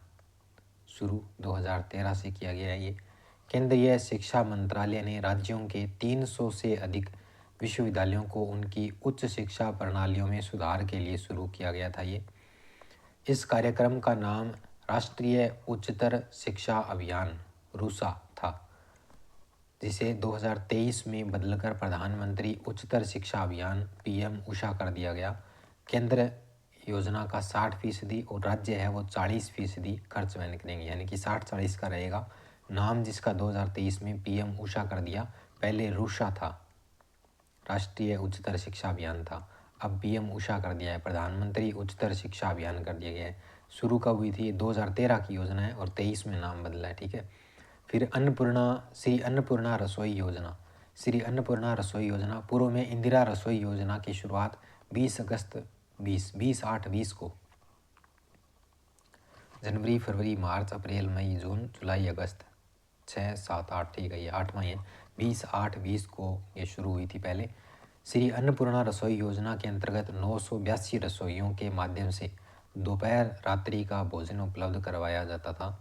शुरू 2013 से किया गया है। ये केंद्रीय शिक्षा मंत्रालय ने राज्यों के 300 से अधिक विश्वविद्यालयों को उनकी उच्च शिक्षा प्रणालियों में सुधार के लिए शुरू किया गया था। ये इस कार्यक्रम का नाम राष्ट्रीय उच्चतर शिक्षा अभियान रूसा था, जिसे 2023 में बदलकर प्रधानमंत्री उच्चतर शिक्षा अभियान PM उषा कर दिया गया। केंद्र योजना का 60% और राज्य है वो 40% खर्च वहन करेंगे, यानी कि 60-40 का रहेगा। नाम जिसका 2023 में PM उषा कर दिया, पहले रूसा था, राष्ट्रीय उच्चतर शिक्षा अभियान था, अब PM उषा कर दिया है, प्रधानमंत्री उच्चतर शिक्षा अभियान कर दिया गया है। शुरू कब हुई थी? 2013 की योजना है और 23 में नाम बदला है, ठीक है। फिर श्री अन्नपूर्णा रसोई योजना। श्री अन्नपूर्णा रसोई योजना पूर्व में इंदिरा रसोई योजना की शुरुआत 20 अगस्त 20 को, जनवरी फरवरी मार्च अप्रैल मई जून जुलाई अगस्त 6 7 8, ठीक है, ये 8वां है, 20/8/20 को ये शुरू हुई थी पहले। श्री अन्नपूर्णा रसोई योजना के अंतर्गत 982 रसोइयों के माध्यम से दोपहर रात्रि का भोजन उपलब्ध करवाया जाता था,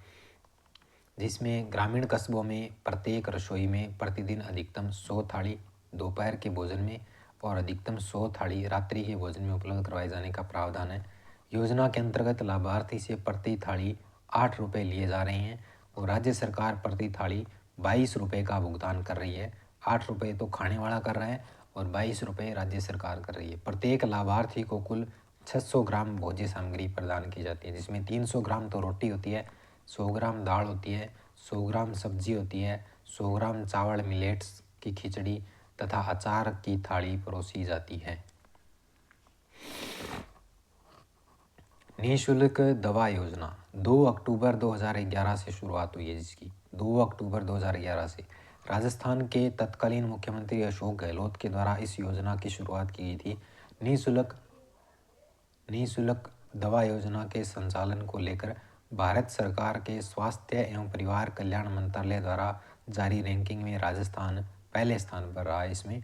जिसमें ग्रामीण कस्बों में प्रत्येक रसोई में प्रतिदिन अधिकतम 100 थाली दोपहर के भोजन में और अधिकतम 100 थाली रात्रि के भोजन में उपलब्ध करवाए जाने का प्रावधान है। योजना के अंतर्गत लाभार्थी से प्रति थाली 8 रुपये लिए जा रहे हैं और राज्य सरकार प्रति थाली 22 रुपये का भुगतान कर रही है। 8 रुपये तो खाने वाला कर रहा है और 22 रुपये राज्य सरकार कर रही है। प्रत्येक लाभार्थी को कुल 600 ग्राम भोज्य सामग्री प्रदान की जाती है, जिसमें 300 ग्राम तो रोटी होती है, 100 ग्राम दाल होती है, 100 ग्राम सब्जी होती है, 100 ग्राम चावल मिलेट्स की खिचड़ी तथा अचार की थाली परोसी जाती है। निःशुल्क दवा योजना 2 अक्टूबर 2011 से शुरुआत हुई है, जिसकी 2 अक्टूबर 2011 से राजस्थान के तत्कालीन मुख्यमंत्री अशोक गहलोत के द्वारा इस योजना की शुरुआत की गई थी। निःशुल्क दवा योजना के संचालन को लेकर भारत सरकार के स्वास्थ्य एवं परिवार कल्याण मंत्रालय द्वारा जारी रैंकिंग में राजस्थान पहले स्थान पर रहा है इसमें।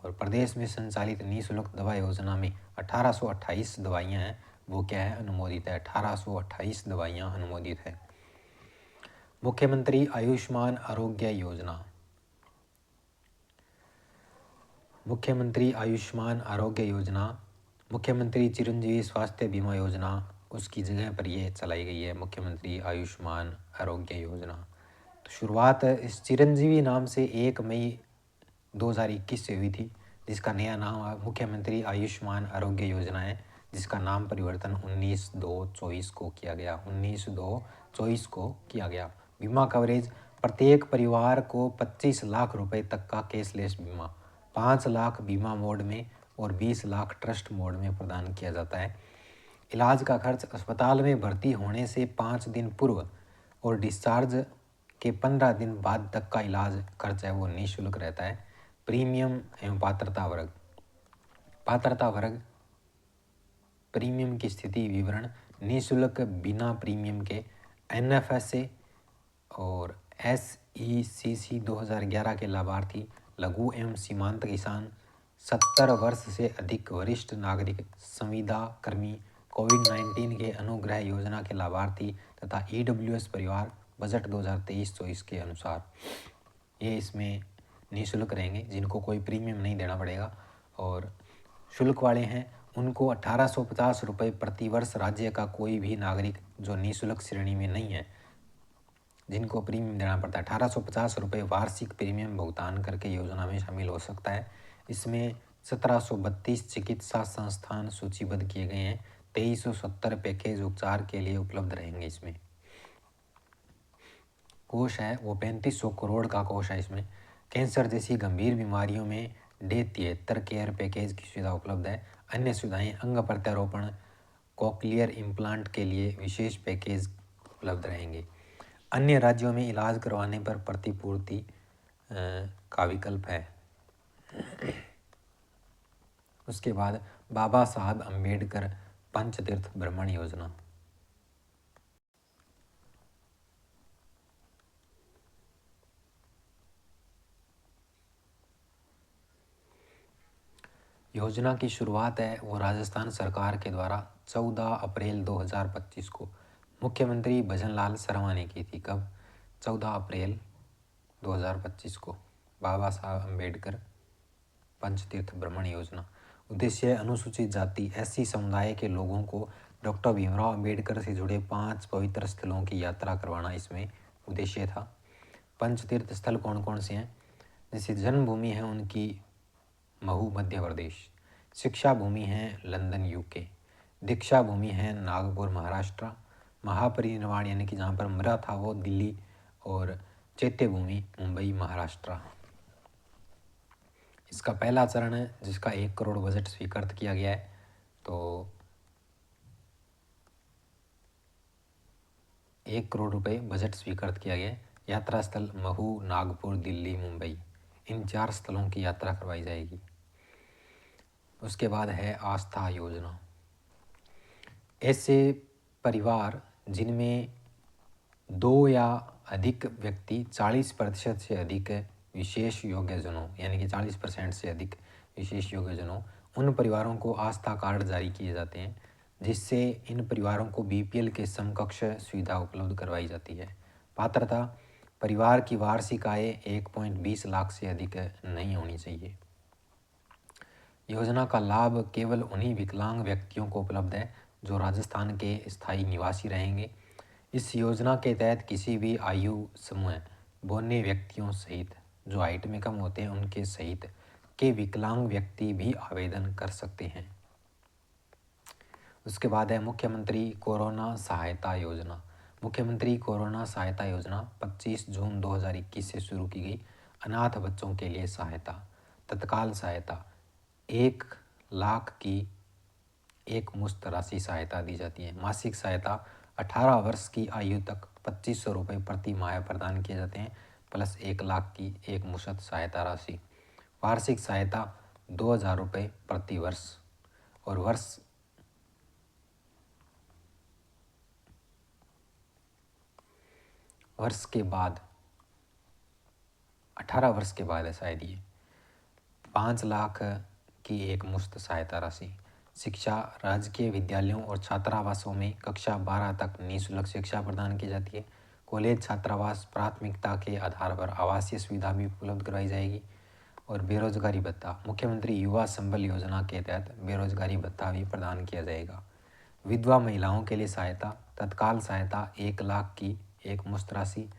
और प्रदेश में संचालित निःशुल्क दवा योजना में 1828 दवाइयाँ हैं, वो क्या है? अनुमोदित है। 1828 दवाइयाँ अनुमोदित है। मुख्यमंत्री आयुष्मान आरोग्य योजना। मुख्यमंत्री आयुष्मान आरोग्य योजना, मुख्यमंत्री चिरंजीवी स्वास्थ्य बीमा योजना, उसकी जगह पर ये चलाई गई है मुख्यमंत्री आयुष्मान आरोग्य योजना। तो शुरुआत इस चिरंजीवी नाम से 1 मई 2021 से हुई थी, जिसका नया नाम मुख्यमंत्री आयुष्मान आरोग्य योजना है, जिसका नाम परिवर्तन 19/2/24 को किया गया। 19/2/24 को किया गया। बीमा कवरेज प्रत्येक परिवार को 25 लाख रुपए तक का कैशलेस बीमा 5 लाख बीमा मोड में और 20 लाख ट्रस्ट मोड में प्रदान किया जाता है। इलाज का खर्च अस्पताल में भर्ती होने से 5 दिन पूर्व और डिस्चार्ज के 15 दिन बाद तक का इलाज खर्च है वो निःशुल्क रहता है। प्रीमियम एवं पात्रता वर्ग प्रीमियम की स्थिति विवरण निःशुल्क बिना प्रीमियम के NFSA और SECC 2011 के लाभार्थी लघु एवं सीमांत किसान 70 वर्ष से अधिक वरिष्ठ नागरिक संविदा कर्मी कोविड-19 के अनुग्रह योजना के लाभार्थी तथा EWS परिवार बजट 2023-24 के अनुसार ये इसमें निःशुल्क रहेंगे, जिनको कोई प्रीमियम नहीं देना पड़ेगा। और शुल्क वाले हैं उनको 1850 रुपये प्रति वर्ष राज्य का कोई भी नागरिक जो निःशुल्क श्रेणी में नहीं है जिनको प्रीमियम देना पड़ता है 1850 रुपये वार्षिक प्रीमियम भुगतान करके योजना में शामिल हो सकता है। इसमें 1732 चिकित्सा संस्थान सूचीबद्ध किए गए हैं। 2370 पैकेज उपचार के लिए उपलब्ध रहेंगे। इसमें कोष है वो 3500 करोड़ का कोष है। इसमें कैंसर जैसी गंभीर बीमारियों में डे 73 केयर पैकेज की सुविधा उपलब्ध है। अन्य सुविधाएं अंग प्रत्यारोपण कोक्लियर इम्प्लांट के लिए विशेष पैकेज उपलब्ध रहेंगे। अन्य राज्यों में इलाज करवाने पर प्रतिपूर्ति का विकल्प है। उसके बाद बाबा साहब अम्बेडकर पंचतीर्थ भ्रमण योजना। योजना की शुरुआत है वो राजस्थान सरकार के द्वारा 14 अप्रैल 2025 को मुख्यमंत्री भजनलाल शर्मा ने की थी। कब? 14 अप्रैल 2025 को बाबा साहब अम्बेडकर पंचतीर्थ भ्रमण योजना। उद्देश्य अनुसूचित जाति SC समुदाय के लोगों को डॉक्टर भीमराव अम्बेडकर से जुड़े 5 पवित्र स्थलों की यात्रा करवाना इसमें उद्देश्य था। पंचतीर्थ स्थल कौन कौन से हैं? जैसे जन्मभूमि है उनकी महू मध्य प्रदेश, शिक्षा भूमि है लंदन UK, दीक्षा भूमि है नागपुर महाराष्ट्र, महापरिनिर्वाण यानी कि जहाँ पर मरा था वो दिल्ली, और चैत्य भूमि मुंबई महाराष्ट्र। इसका पहला चरण है जिसका 1 करोड़ बजट स्वीकृत किया गया है। तो 1 करोड़ रुपए बजट स्वीकृत किया गया है। यात्रा स्थल महू, नागपुर, दिल्ली, मुंबई, इन 4 स्थलों की यात्रा करवाई जाएगी। उसके बाद है आस्था योजना। ऐसे परिवार जिनमें 2 या अधिक व्यक्ति 40% से अधिक विशेष योग्यजनों यानी कि 40% से अधिक विशेष योग्यजनों, उन परिवारों को आस्था कार्ड जारी किए जाते हैं, जिससे इन परिवारों को BPL के समकक्ष सुविधा उपलब्ध करवाई जाती है। पात्रता: परिवार की वार्षिक आय 1.20 लाख से अधिक नहीं होनी चाहिए। योजना का लाभ केवल उन्हीं विकलांग व्यक्तियों को उपलब्ध है जो राजस्थान के स्थायी निवासी रहेंगे। इस योजना के तहत किसी भी आयु समूह बोने व्यक्तियों सहित, जो हाइट में कम होते हैं उनके सहित के विकलांग व्यक्ति भी आवेदन कर सकते हैं। उसके बाद है मुख्यमंत्री कोरोना सहायता योजना। मुख्यमंत्री कोरोना सहायता योजना 25 जून 2021 से शुरू की गई। अनाथ बच्चों के लिए सहायता, तत्काल सहायता 1 लाख की एक मुश्त राशि सहायता दी जाती है। मासिक सहायता 18 वर्ष की आयु तक 2500 रुपये प्रति माह प्रदान किए जाते हैं, प्लस 1 लाख की एक मुश्त सहायता राशि। वार्षिक सहायता 2000 रुपये प्रति वर्ष, और वर्ष के बाद 18 वर्ष के बाद है शायद ये 5 लाख की एक मुश्त सहायता राशि। शिक्षा: राजकीय विद्यालयों और छात्रावासों में कक्षा 12 तक निःशुल्क शिक्षा प्रदान की जाती है। कॉलेज छात्रावास प्राथमिकता के आधार पर आवासीय सुविधा भी उपलब्ध कराई जाएगी। और बेरोजगारी भत्ता: मुख्यमंत्री युवा संबल योजना के तहत बेरोजगारी भत्ता भी प्रदान किया जाएगा। विधवा महिलाओं के लिए सहायता, तत्काल सहायता 1 लाख की एक मुश्त राशि,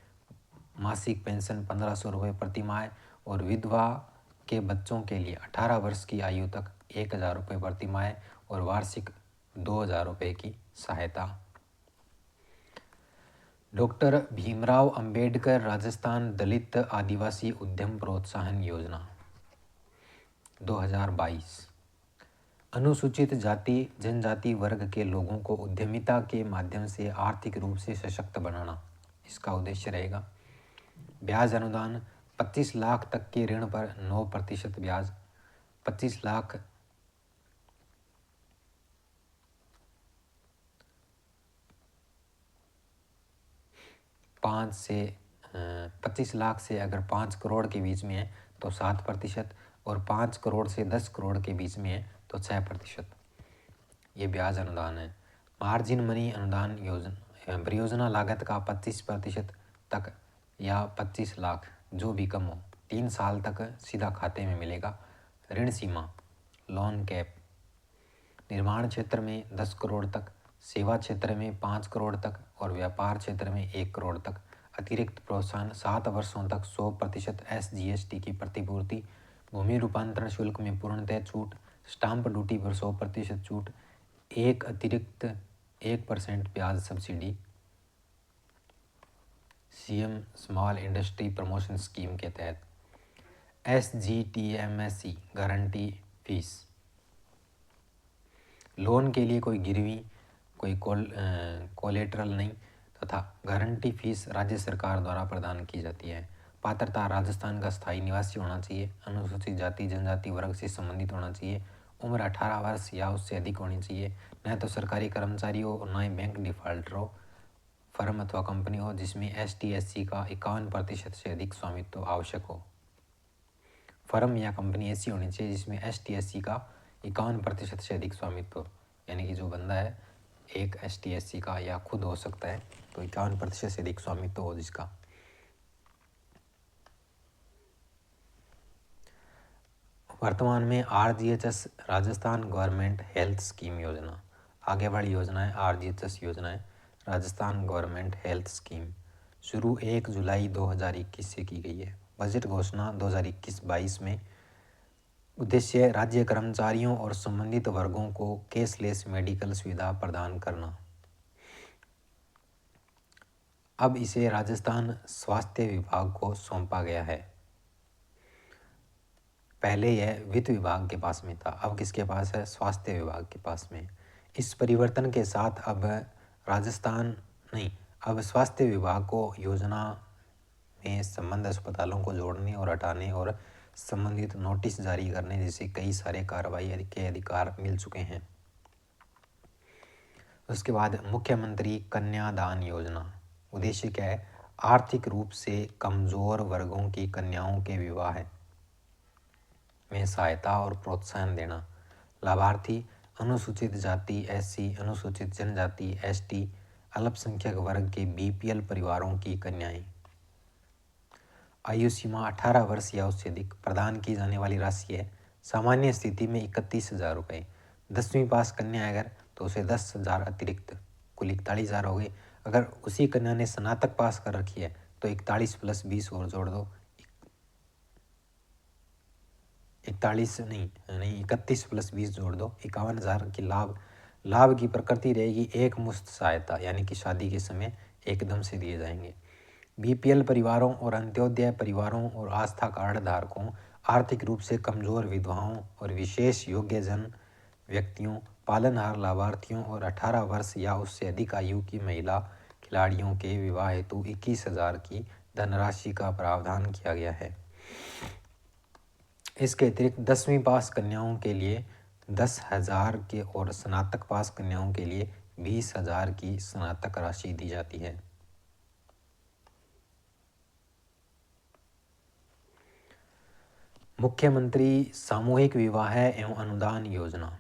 मासिक पेंशन 1500 रुपये प्रति माह, और विधवा के बच्चों के लिए 18 वर्ष की आयु तक 1000 रुपये प्रति माह और वार्षिक 2000 रुपये की सहायता। डॉक्टर भीमराव अंबेडकर राजस्थान दलित आदिवासी उद्यम प्रोत्साहन योजना 2022। अनुसूचित जाति जनजाति वर्ग के लोगों को उद्यमिता के माध्यम से आर्थिक रूप से सशक्त बनाना इसका उद्देश्य रहेगा। ब्याज अनुदान 25 लाख तक के ऋण पर 9% ब्याज, 25 लाख 25 लाख से अगर 5 करोड़ के बीच में है तो 7%, और 5 करोड़ से 10 करोड़ के बीच में है तो 6%। ये ब्याज अनुदान है। मार्जिन मनी अनुदान योजना परियोजना लागत का 25% तक या 25 लाख जो भी कम हो 3 साल तक सीधा खाते में मिलेगा। ऋण सीमा लोन कैप निर्माण क्षेत्र में 10 करोड़ तक, सेवा क्षेत्र में 5 करोड़ तक और व्यापार क्षेत्र में 1 करोड़ तक। अतिरिक्त प्रोत्साहन 7 वर्षों तक 100% SGST की प्रतिपूर्ति, भूमि रूपांतरण शुल्क में पूर्णतः छूट, स्टाम्प ड्यूटी पर 100% छूट, एक अतिरिक्त 1% ब्याज subsidy. CM small industry promotion scheme के तहत SGTMSE गारंटी फीस। लोन के लिए कोई गिरवी, कोई कोलेटरल नहीं तथा गारंटी फीस राज्य सरकार द्वारा प्रदान की जाती है। पात्रता राजस्थान का स्थायी निवासी होना चाहिए, अनुसूचित जाति जनजाति वर्ग से संबंधित होना चाहिए, उम्र 18 वर्ष या उससे अधिक होनी चाहिए, न तो सरकारी कर्मचारी हो और न ही बैंक डिफाल्टर हो, फर्म अथवा कंपनी हो जिसमें ST/SC का 51% से अधिक स्वामित्व आवश्यक हो। फर्म या कंपनी ऐसी होनी चाहिए जिसमें ST/SC का 51% से अधिक स्वामित्व हो, यानी कि जो बंदा है एक ST/SC का या खुद हो सकता है तो 51% से अधिक स्वामित्व हो जिसका। वर्तमान में RGHS Rajasthan government health scheme योजना आगे बढ़ी योजना है। RGHS योजना है राजस्थान गवर्नमेंट हेल्थ स्कीम, शुरू 1 जुलाई 2021 से की गई है। बजट घोषणा 2021-22 में उद्देश्य राज्य कर्मचारियों और संबंधित वर्गों को कैशलेस मेडिकल सुविधा प्रदान करना। अब इसे राजस्थान स्वास्थ्य विभाग को सौंपा गया है। पहले यह वित्त विभाग के पास में था, अब किसके पास है? स्वास्थ्य विभाग के पास में। इस परिवर्तन के साथ अब स्वास्थ्य विभाग को योजना में संबद्ध अस्पतालों को जोड़ने और हटाने और संबंधित नोटिस जारी करने जैसे कई सारे कार्रवाई के अधिकार मिल चुके हैं। उसके बाद मुख्यमंत्री कन्यादान योजना, उद्देश्य क्या है? आर्थिक रूप से कमजोर वर्गों की कन्याओं के विवाह में सहायता और प्रोत्साहन देना। लाभार्थी अनुसूचित जाति SC, अनुसूचित जनजाति ST, अल्पसंख्यक वर्ग के BPL परिवारों की कन्याएं। आयु सीमा 18 वर्ष या उससे अधिक। प्रदान की जाने वाली राशि है सामान्य स्थिति में 31,000 रुपये। 10वीं पास कन्या अगर तो उसे 10,000 अतिरिक्त, कुल 41,000 हो गए। अगर उसी कन्या ने स्नातक पास कर रखी है तो 41 + 20 और जोड़ दो, 31 + 20 जोड़ दो, 51,000 की लाभ की प्रकृति रहेगी एक मुश्त सहायता, यानी कि शादी के समय एकदम से दिए जाएंगे। BPL परिवारों और अंत्योदय परिवारों और आस्था कार्ड धारकों, आर्थिक रूप से कमजोर विधवाओं और विशेष योग्यजन व्यक्तियों, पालनहार लाभार्थियों और 18 वर्ष या उससे अधिक आयु की महिला खिलाड़ियों के विवाह हेतु 21,000 की धनराशि का प्रावधान किया गया है। इसके अतिरिक्त 10वीं पास कन्याओं के लिए 10,000 के और स्नातक पास कन्याओं के लिए 20,000 की स्नातक राशि दी जाती है। मुख्यमंत्री सामूहिक विवाह एवं अनुदान योजना,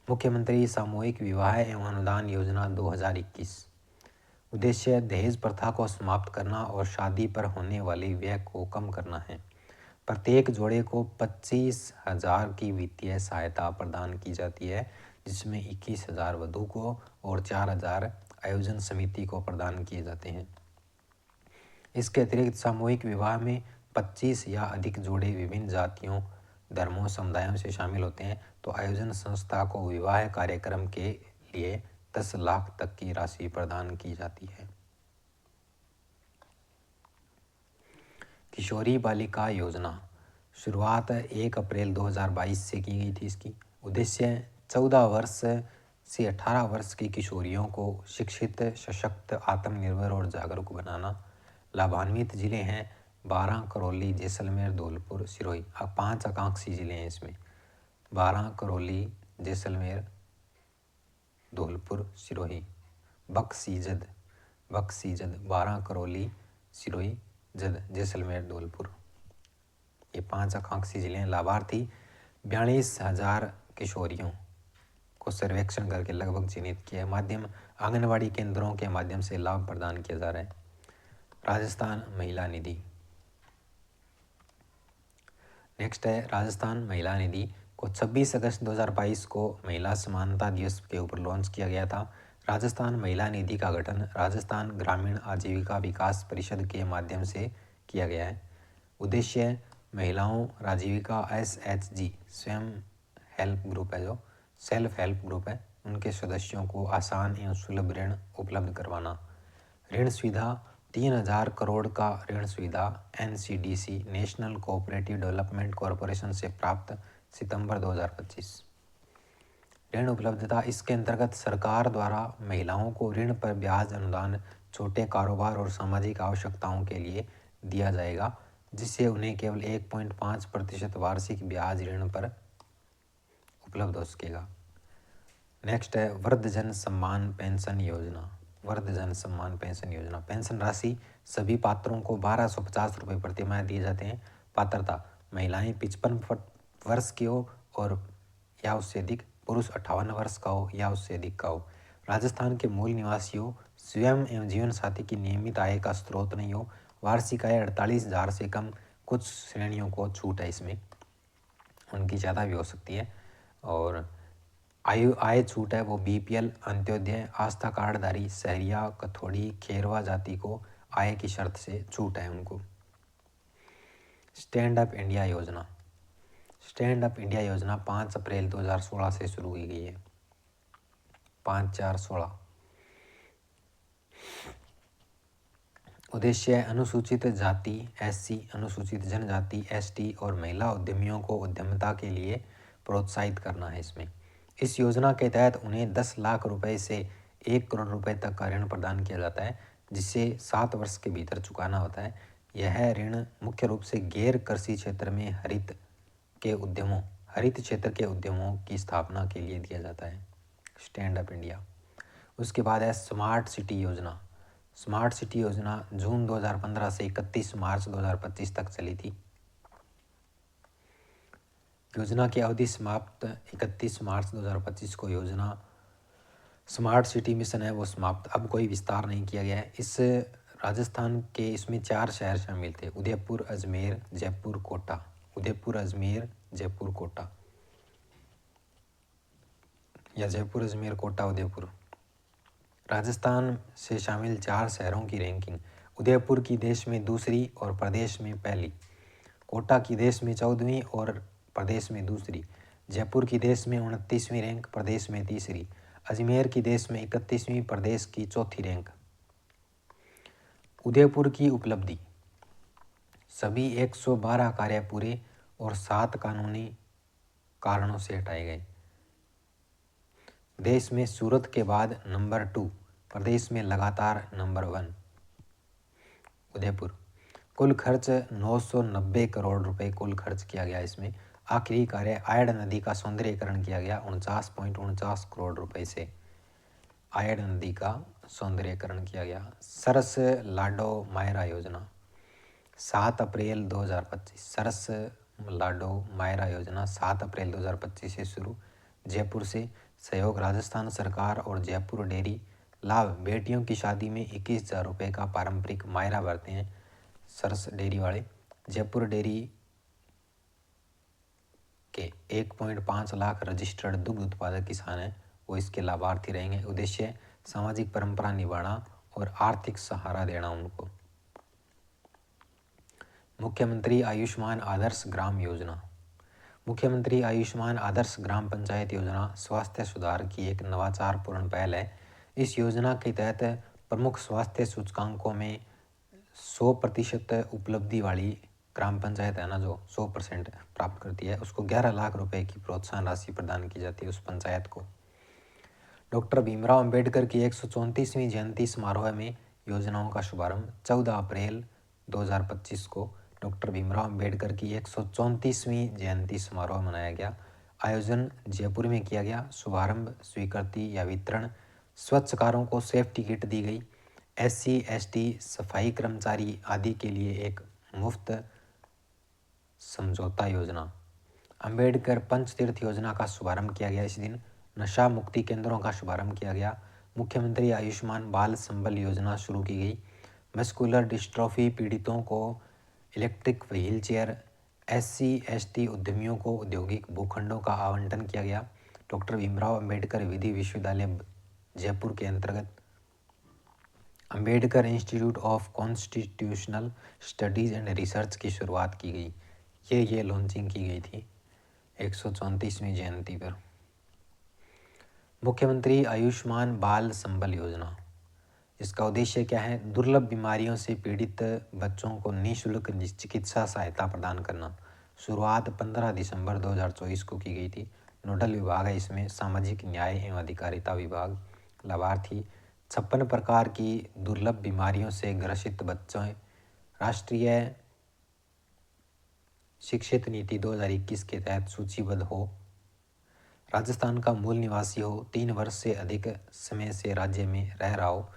मुख्यमंत्री सामूहिक विवाह एवं अनुदान योजना 2021। उद्देश्य दहेज प्रथा को समाप्त करना और शादी पर होने वाले व्यय को कम करना है। प्रत्येक जोड़े को 25,000 की वित्तीय सहायता प्रदान की जाती है, जिसमें 21,000 वधू को और 4,000 आयोजन समिति को प्रदान किए जाते हैं। इसके अतिरिक्त सामूहिक विवाह में 25 या अधिक जोड़े विभिन्न जातियों, धर्मों, समुदायों से शामिल होते हैं तो आयोजन संस्था को विवाह कार्यक्रम के लिए 10 लाख तक की राशि प्रदान की जाती है। किशोरी बालिका योजना शुरुआत 1 अप्रैल 2022 से की गई थी। इसकी उद्देश्य 14 वर्ष से 18 वर्ष की किशोरियों को शिक्षित, सशक्त, आत्मनिर्भर और जागरूक बनाना। लाभान्वित जिले हैं 12, करौली, जैसलमेर, धौलपुर, सिरोही। अब 5 आकांक्षी जिले हैं इसमें, 12, करौली, जैसलमेर, धौलपुर, सिरोही। बख्शीजद 12, करौली, सिरोही, जद, जैसलमेर, धौलपुर, ये 5 आकांक्षी जिले हैं। लाभार्थी 42,000 किशोरियों को सर्वेक्षण करके लगभग चिन्हित किया है। माध्यम आंगनवाड़ी केंद्रों के माध्यम से लाभ प्रदान किया जा रहा है। राजस्थान महिला निधि, नेक्स्ट है राजस्थान महिला निधि को 26 अगस्त 2022 को महिला समानता दिवस के ऊपर लॉन्च किया गया था। राजस्थान महिला निधि का गठन राजस्थान ग्रामीण आजीविका विकास परिषद के माध्यम से किया गया है। उद्देश्य महिलाओं आजीविका SHG स्वयं हेल्प ग्रुप है, जो सेल्फ हेल्प ग्रुप है, उनके सदस्यों को आसान एवं सुलभ ऋण उपलब्ध करवाना। ऋण सुविधा 3,000 करोड़ का ऋण सुविधा NCDC national cooperative development corporation से प्राप्त सितंबर 2025। ऋण उपलब्धता इसके अंतर्गत सरकार द्वारा महिलाओं को ऋण पर ब्याज अनुदान छोटे कारोबार और सामाजिक आवश्यकताओं के लिए दिया जाएगा, जिससे उन्हें केवल 1.5% वार्षिक ब्याज ऋण पर उपलब्ध हो सकेगा। नेक्स्ट है वृद्धजन सम्मान पेंशन योजना। वृद्धजन सम्मान पेंशन योजना, पेंशन राशि सभी पात्रों को 1250 रुपये प्रति माह दिए जाते हैं। पात्रता महिलाएं 55 वर्ष की हो और या उससे अधिक, पुरुष 58 वर्ष का हो या उससे अधिक का हो। राजस्थान के मूल निवासी हो, स्वयं एवं जीवन साथी की नियमित आय का स्रोत नहीं हो, वार्षिक आय 48,000 से कम। कुछ श्रेणियों को छूट है इसमें, उनकी ज़्यादा भी हो सकती है। और आय छूट है वो BPL, अंत्योदय, आस्था कार्डधारी, सहरिया, कथोड़ी, खेरवा जाति को आय की शर्त से छूट है उनको। स्टैंड अप इंडिया योजना, स्टैंड अप इंडिया योजना 5 अप्रैल 2016 से शुरू की गई है, 5/4/16। उद्देश्य है अनुसूचित जाति SC, अनुसूचित जनजाति ST और महिला उद्यमियों को उद्यमिता के लिए प्रोत्साहित करना है इसमें। इस योजना के तहत उन्हें 10 लाख रुपए से 1 करोड़ रुपए तक का ऋण प्रदान किया जाता है, जिसे 7 वर्ष के भीतर चुकाना होता है। यह ऋण मुख्य रूप से गैर कृषि क्षेत्र में हरित क्षेत्र के उद्यमों की स्थापना के लिए दिया जाता है। Stand up India. उसके बाद है स्मार्ट सिटी योजना। स्मार्ट सिटी योजना जून 2015 से 31 मार्च 2025 तक चली थी। योजना की अवधि समाप्त 31 मार्च 2025 को योजना स्मार्ट सिटी मिशन है वो समाप्त, अब कोई विस्तार नहीं किया गया है। इस राजस्थान के इसमें 4 शहर शामिल थे, उदयपुर, अजमेर, जयपुर, कोटा। उदयपुर, अजमेर, जयपुर, कोटा, या जयपुर, अजमेर, कोटा, उदयपुर। राजस्थान से शामिल 4 शहरों की रैंकिंग। उदयपुर की देश में दूसरी और प्रदेश में पहली। कोटा की देश में 14वीं और प्रदेश में दूसरी। जयपुर की देश में 29वीं रैंक, प्रदेश में तीसरी। अजमेर की देश में 31वीं, प्रदेश की चौथी रैंक। उदयपुर की उपलब्धि, सभी 112 कार्य पूरे और 7 कानूनी कारणों से हटाए गए। देश में सूरत के बाद नंबर 2, प्रदेश में लगातार नंबर 1 उदयपुर। कुल खर्च 990 करोड़ रुपए कुल खर्च किया गया इसमें। आखिरी कार्य आयड नदी का सौंदर्यीकरण किया गया 49.49 करोड़ रुपए से। आयड नदी का सौंदर्यीकरण किया गया। सरस लाडो मायरा योजना 7 अप्रैल 2025। सरस लाडो मायरा योजना 7 अप्रैल 2025 से शुरू, जयपुर से। सहयोग राजस्थान सरकार और जयपुर डेयरी। लाभ बेटियों की शादी में 21,000 रुपये का पारंपरिक मायरा भरते हैं सरस डेयरी वाले। जयपुर डेयरी के 1.5 लाख रजिस्टर्ड दुग्ध उत्पादक किसान हैं, वो इसके लाभार्थी रहेंगे। उद्देश्य सामाजिक परंपरा निभाना और आर्थिक सहारा देना उनको। मुख्यमंत्री आयुष्मान आदर्श ग्राम योजना। मुख्यमंत्री आयुष्मान आदर्श ग्राम पंचायत योजना स्वास्थ्य सुधार की एक नवाचारपूर्ण पहल है। इस योजना के तहत प्रमुख स्वास्थ्य सूचकांकों में 100% उपलब्धि वाली ग्राम पंचायत है ना, जो 100% प्राप्त करती है, उसको 11 लाख रुपए की प्रोत्साहन राशि प्रदान की जाती है उस पंचायत को। डॉक्टर भीमराव अंबेडकर की 134वीं जयंती समारोह में योजनाओं का शुभारंभ 14 अप्रैल 2025 को डॉक्टर भीमराव अंबेडकर की 134वीं जयंती समारोह मनाया गया। आयोजन जयपुर में किया गया। शुभारंभ, स्वीकृति या वितरण, स्वच्छ कारों को सेफ्टी किट दी गई। SC ST सफाई कर्मचारी आदि के लिए एक मुफ्त समझौता योजना। अंबेडकर पंचतीर्थ योजना का शुभारंभ किया गया इस दिन। नशा मुक्ति केंद्रों का शुभारंभ किया गया। मुख्यमंत्री आयुष्मान बाल संबल योजना शुरू की गई। मस्कुलर डिस्ट्रॉफी पीड़ितों को electric wheel chair. SC ST उद्यमियों को औद्योगिक भूखंडों का आवंटन किया गया। डॉक्टर भीमराव अंबेडकर विधि विश्वविद्यालय जयपुर के अंतर्गत Ambedkar institute of constitutional studies and research की शुरुआत की गई। ये लॉन्चिंग की गई थी 134वीं जयंती पर। मुख्यमंत्री आयुष्मान बाल संबल योजना, इसका उद्देश्य क्या है? दुर्लभ बीमारियों से पीड़ित बच्चों को निःशुल्क चिकित्सा सहायता प्रदान करना। शुरुआत 15 दिसंबर 2024 को की गई थी। नोडल विभाग है इसमें सामाजिक न्याय एवं अधिकारिता विभाग। लाभार्थी 56 प्रकार की दुर्लभ बीमारियों से ग्रसित बच्चों राष्ट्रीय शिक्षित नीति 2021 के तहत सूचीबद्ध हो, राजस्थान का मूल निवासी हो, 3 वर्ष से अधिक समय से राज्य में रह रहा हो,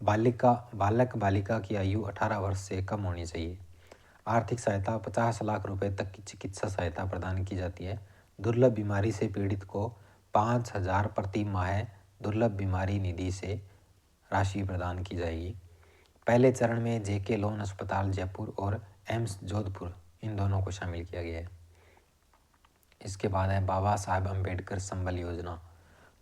बालक बालिका की आयु 18 वर्ष से कम होनी चाहिए। आर्थिक सहायता 50 लाख रुपए तक की चिकित्सा सहायता प्रदान की जाती है। दुर्लभ बीमारी से पीड़ित को 5,000 प्रति माह दुर्लभ बीमारी निधि से राशि प्रदान की जाएगी। पहले चरण में JK लोन अस्पताल जयपुर और एम्स जोधपुर, इन दोनों को शामिल किया गया है। इसके बाद है बाबा साहेब अम्बेडकर संबल योजना।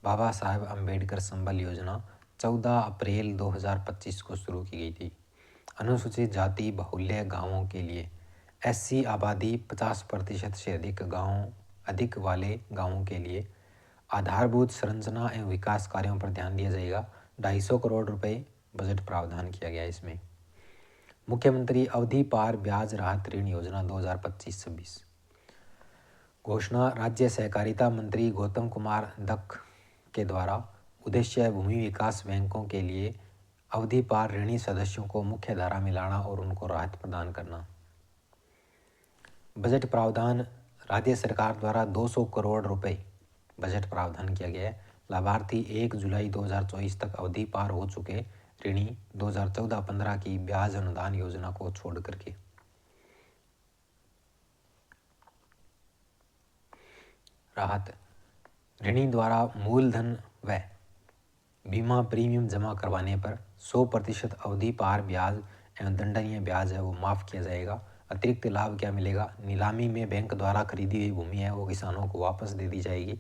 बाबा साहेब अम्बेडकर संबल योजना 14 अप्रैल 2025 को शुरू की गई थी। अनुसूचित जाति बहुल्य गांवों के लिए SC आबादी 50% से अधिक वाले गांवों के लिए आधारभूत संरचना एवं विकास कार्यों पर ध्यान दिया जाएगा। 250 करोड़ रुपए बजट प्रावधान किया गया इसमें। मुख्यमंत्री अवधि पार ब्याज राहत ऋण योजना 2025-26 घोषणा राज्य सहकारिता मंत्री गौतम कुमार दक्ख के द्वारा। उद्देश्य भूमि विकास बैंकों के लिए अवधि पार ऋणी सदस्यों को मुख्य धारा में लाना और उनको राहत प्रदान करना। बजट प्रावधान राज्य सरकार द्वारा 200 करोड़ रुपए बजट प्रावधान किया गया है। लाभार्थी 1 जुलाई 2024 तक अवधि पार हो चुके ऋणी 2014-15 की ब्याज अनुदान योजना को छोड़ करके। राहत ऋणी द्वारा मूलधन व बीमा प्रीमियम जमा करवाने पर 100% अवधि पार ब्याज एवं दंडनीय ब्याज है वो माफ़ किया जाएगा। अतिरिक्त लाभ क्या मिलेगा? नीलामी में बैंक द्वारा खरीदी हुई भूमि है वो किसानों को वापस दे दी जाएगी।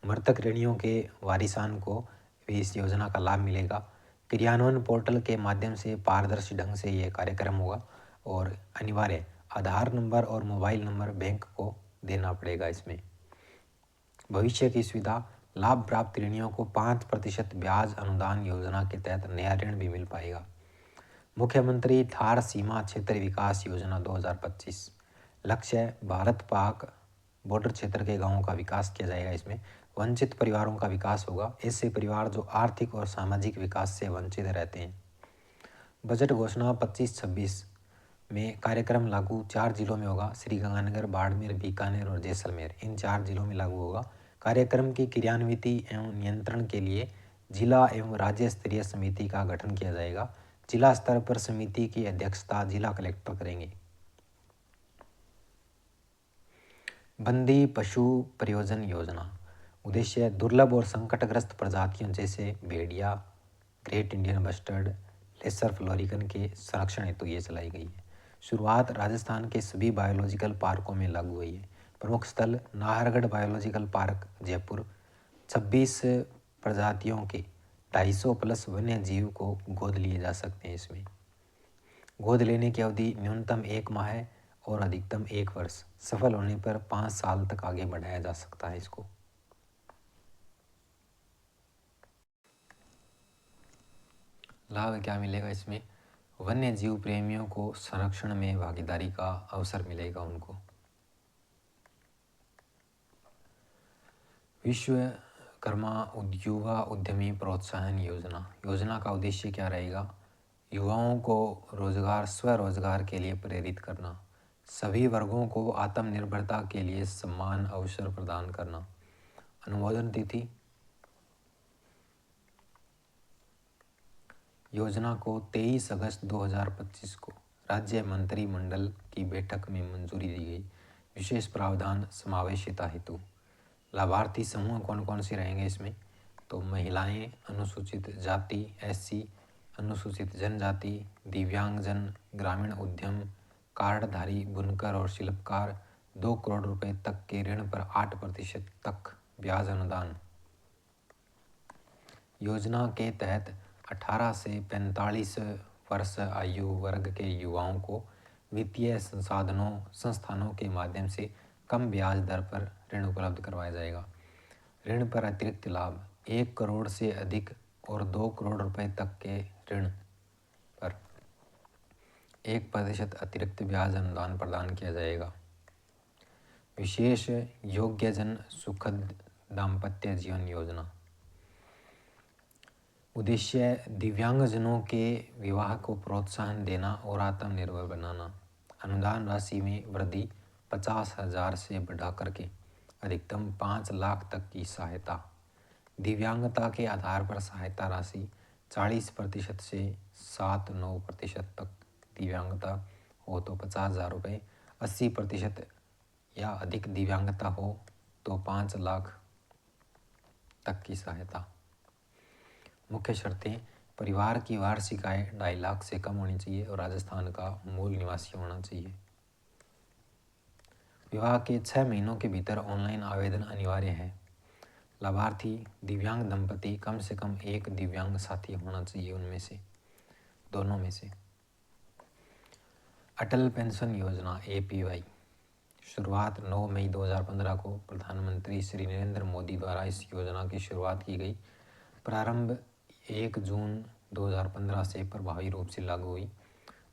मृतक ऋणियों के वारिसान को भी इस योजना का लाभ मिलेगा। क्रियान्वयन पोर्टल के माध्यम से पारदर्शी ढंग से ये कार्यक्रम होगा और अनिवार्य आधार नंबर और मोबाइल नंबर बैंक को देना पड़ेगा इसमें। भविष्य की सुविधा लाभ प्राप्त ऋणियों को 5% ब्याज अनुदान योजना के तहत नया ऋण भी मिल पाएगा। मुख्यमंत्री थार सीमा क्षेत्र विकास योजना 2025 लक्ष्य भारत पाक बॉर्डर क्षेत्र के गांवों का विकास किया जाएगा। इसमें वंचित परिवारों का विकास होगा। ऐसे परिवार जो आर्थिक और सामाजिक विकास से वंचित रहते हैं। बजट घोषणा 25-26 में कार्यक्रम लागू 4 जिलों में होगा। श्रीगंगानगर, बाड़मेर, बीकानेर और जैसलमेर, इन 4 जिलों में लागू होगा। कार्यक्रम की क्रियान्विति एवं नियंत्रण के लिए जिला एवं राज्य स्तरीय समिति का गठन किया जाएगा। जिला स्तर पर समिति की अध्यक्षता जिला कलेक्टर करेंगे। बंदी पशु प्रयोजन योजना उद्देश्य दुर्लभ और संकटग्रस्त प्रजातियों जैसे भेड़िया, great Indian bustard, lesser florican के संरक्षण हेतु ये चलाई गई है। शुरुआत राजस्थान के सभी बायोलॉजिकल पार्कों में लागू हुई है। प्रमुख स्थल नाहरगढ़ बायोलॉजिकल पार्क जयपुर। 26 प्रजातियों के 250+ वन्य जीव को गोद लिए जा सकते हैं। इसमें गोद लेने की अवधि न्यूनतम 1 माह है और अधिकतम 1 वर्ष। सफल होने पर 5 साल तक आगे बढ़ाया जा सकता है इसको। लाभ क्या मिलेगा इसमें? वन्य जीव प्रेमियों को संरक्षण में भागीदारी का अवसर मिलेगा उनको। विश्वकर्मा युवा उद्यमी प्रोत्साहन योजना का उद्देश्य क्या रहेगा? युवाओं को स्वरोजगार के लिए प्रेरित करना, सभी वर्गों को आत्मनिर्भरता के लिए समान अवसर प्रदान करना। अनुमोदन तिथि योजना को 23 अगस्त 2025 को राज्य मंत्रिमंडल की बैठक में मंजूरी दी गई। विशेष प्रावधान समावेशिता हेतु लाभार्थी समूह कौन कौन से रहेंगे इसमें? तो महिलाएं, अनुसूचित जाति SC, अनुसूचित जनजाति, दिव्यांगजन, ग्रामीण उद्यम, कार्डधारी, बुनकर और शिल्पकार। 2 करोड़ रुपए तक के ऋण पर 8% तक ब्याज अनुदान। योजना के तहत 18 से 45 वर्ष आयु वर्ग के युवाओं को वित्तीय संस्थानों के माध्यम से कम ब्याज दर पर ऋण उपलब्ध करवाया जाएगा। ऋण पर अतिरिक्त लाभ 1 करोड़ से अधिक और 2 करोड़ रुपए तक के ऋण पर 1% अतिरिक्त ब्याज अनुदान प्रदान किया जाएगा। विशेष योग्यजन सुखद दाम्पत्य जीवन योजना उद्देश्य दिव्यांगजनों के विवाह को प्रोत्साहन देना और आत्मनिर्भर बनाना। अनुदान राशि में वृद्धि 50,000 से बढ़ा करके अधिकतम 5 लाख तक की सहायता। दिव्यांगता के आधार पर सहायता राशि 40% से 7-9% तक दिव्यांगता हो तो 50,000 रुपये, 80% या अधिक दिव्यांगता हो तो 5 लाख तक की सहायता। मुख्य शर्तें: परिवार की वार्षिक आय 2.5 लाख से कम होनी चाहिए और राजस्थान का मूल निवासी होना चाहिए। विवाह के 6 महीनों के भीतर ऑनलाइन आवेदन अनिवार्य है। लाभार्थी दिव्यांग दंपति, कम से कम एक दिव्यांग साथी होना चाहिए उनमें से, दोनों में से। अटल पेंशन योजना APY शुरुआत 9 मई 2015 को प्रधानमंत्री श्री नरेंद्र मोदी द्वारा इस योजना की शुरुआत की गई। प्रारंभ 1 जून 2015 से प्रभावी रूप से लागू हुई।